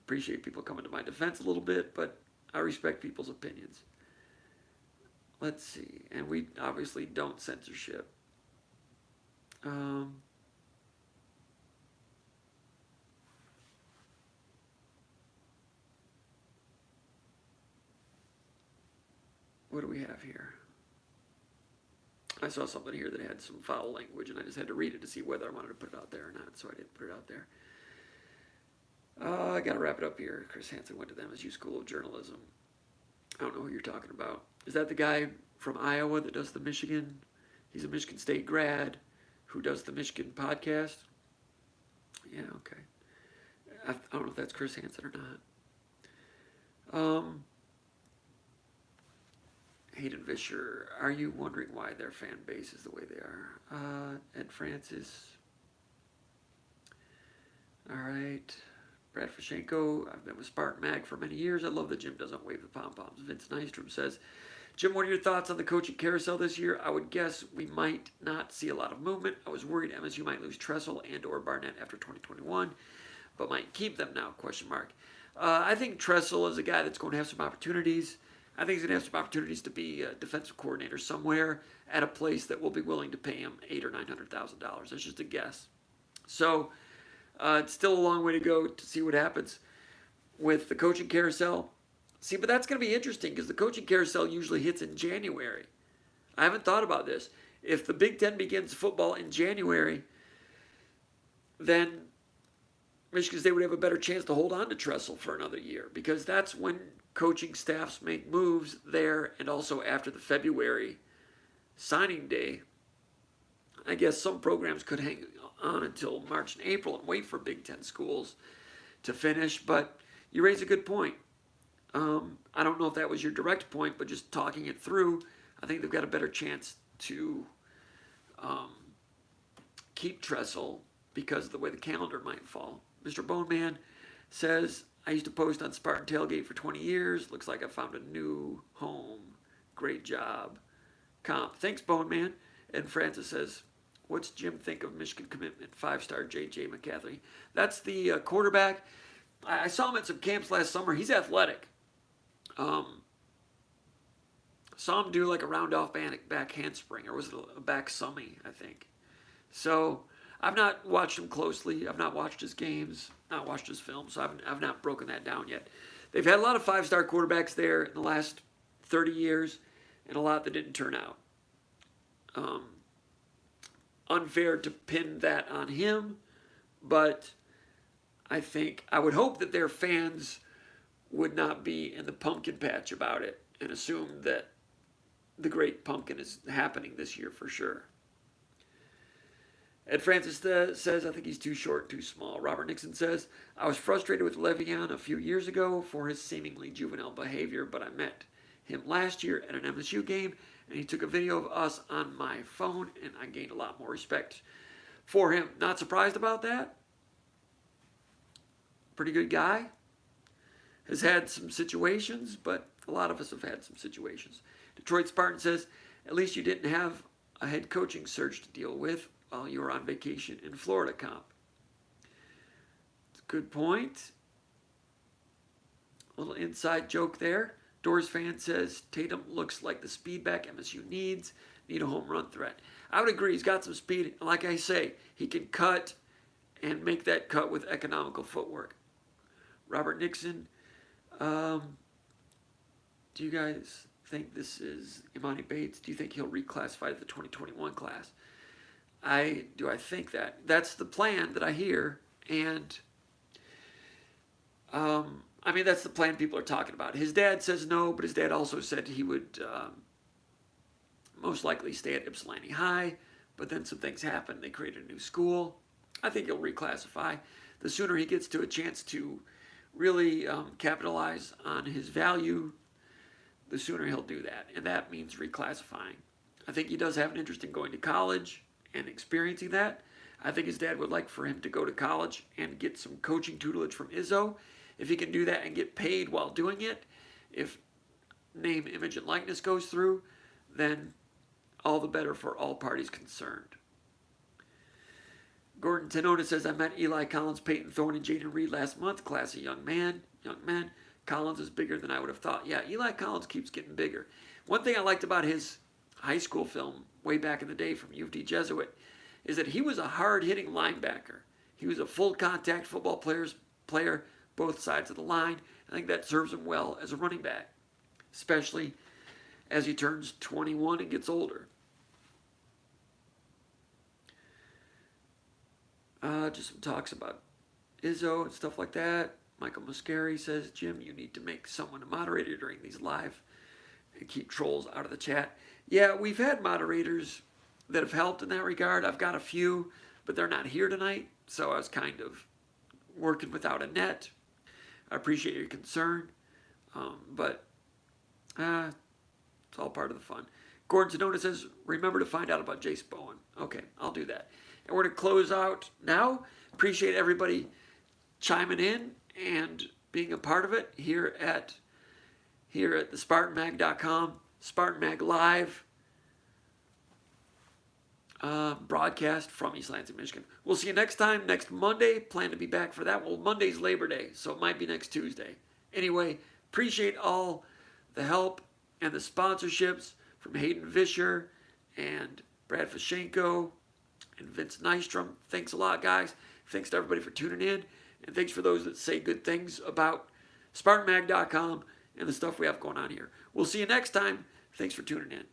Appreciate people coming to my defense a little bit, but I respect people's opinions. Let's see. And we obviously don't censorship. What do we have here? I saw something here that had some foul language, and I just had to read it to see whether I wanted to put it out there or not, so I didn't put it out there. I got to wrap it up here. Chris Hansen went to the MSU School of Journalism. I don't know who you're talking about. Is that the guy from Iowa that does the Michigan? He's a Michigan State grad who does the Michigan podcast. Yeah, okay. I don't know if that's Chris Hansen or not. Hayden Vischer, are you wondering why their fan base is the way they are? Ed Francis. All right. Brad Fashenko, I've been with SpartanMag for many years. I love that Jim doesn't wave the pom-poms. Vince Nystrom says, Jim, what are your thoughts on the coaching carousel this year? I would guess we might not see a lot of movement. I was worried MSU might lose Tressel and or Barnett after 2021, but might keep them now, question mark. I think Tressel is a guy that's going to have some opportunities. I think he's going to have some opportunities to be a defensive coordinator somewhere at a place that will be willing to pay him $800,000 or $900,000. That's just a guess. So it's still a long way to go to see what happens with the coaching carousel. See, but that's going to be interesting because the coaching carousel usually hits in January. I haven't thought about this. If the Big Ten begins football in January, then Michigan State would have a better chance to hold on to Tressel for another year, because that's when coaching staffs make moves there, and also after the February signing day. I guess some programs could hang on until March and April and wait for Big Ten schools to finish, but you raise a good point. I don't know if that was your direct point, but just talking it through, I think they've got a better chance to keep Tressel because of the way the calendar might fall. Mr. Boneman says, I used to post on Spartan Tailgate for 20 years. Looks like I found a new home. Great job. Comp. Thanks, Boneman. And Francis says, what's Jim think of Michigan commitment? 5-star J.J. McCaffrey. That's the quarterback. I saw him at some camps last summer. He's athletic. Saw him do like a round-off back handspring, or was it a back summy, I think. So I've not watched him closely. I've not watched his games, not watched his film, so I've not broken that down yet. They've had a lot of 5-star quarterbacks there in the last 30 years, and a lot that didn't turn out. Unfair to pin that on him, but I would hope that their fans would not be in the pumpkin patch about it and assume that the great pumpkin is happening this year for sure. Ed Francis says, I think he's too short, too small. Robert Nixon says, I was frustrated with Le'Veon a few years ago for his seemingly juvenile behavior, but I met him last year at an MSU game, and he took a video of us on my phone, and I gained a lot more respect for him. Not surprised about that. pretty good guy. Has had some situations, but a lot of us have had some situations. Detroit Spartan says, at least you didn't have a head coaching search to deal with while you were on vacation in Florida, comp. It's a good point. A little inside joke there. Doors fan says, Tatum looks like the speedback MSU needs. Need a home run threat. I would agree. He's got some speed. And like I say, he can cut and make that cut with economical footwork. Robert Nixon, do you guys think this is Imani Bates? Do you think he'll reclassify to the 2021 class? I think that. That's the plan that I hear. And, that's the plan people are talking about. His dad says no, but his dad also said he would most likely stay at Ypsilanti High. But then some things happened. They created a new school. I think he'll reclassify. The sooner he gets to a chance to really capitalize on his value, the sooner he'll do that. And that means reclassifying. I think he does have an interest in going to college and experiencing that. I think his dad would like for him to go to college and get some coaching tutelage from Izzo. If he can do that and get paid while doing it, if name, image, and likeness goes through, then all the better for all parties concerned. Gordon Tenona says, I met Eli Collins, Peyton Thorne, and Jaden Reed last month. Classy young man. Collins is bigger than I would have thought. Yeah, Eli Collins keeps getting bigger. One thing I liked about his high school film way back in the day from U of D Jesuit is that he was a hard-hitting linebacker. He was a full-contact football player, both sides of the line. I think that serves him well as a running back, especially as he turns 21 and gets older. Just some talks about Izzo and stuff like that. Michael Muscari says, Jim, you need to make someone a moderator during these live and keep trolls out of the chat. Yeah, we've had moderators that have helped in that regard. I've got a few, but they're not here tonight, so I was kind of working without a net. I appreciate your concern, but it's all part of the fun. Gordon Sedona says, remember to find out about Jace Bowen. Okay, I'll do that. And we're going to close out now. Appreciate everybody chiming in and being a part of it here at the SpartanMag.com, SpartanMag Live broadcast from East Lansing, Michigan. We'll see you next time, next Monday. Plan to be back for that. Well, Monday's Labor Day, so it might be next Tuesday. Anyway, appreciate all the help and the sponsorships from Hayden Vischer and Brad Fashenko and Vince Nystrom. Thanks a lot, guys. Thanks to everybody for tuning in. And thanks for those that say good things about SpartanMag.com and the stuff we have going on here. We'll see you next time. Thanks for tuning in.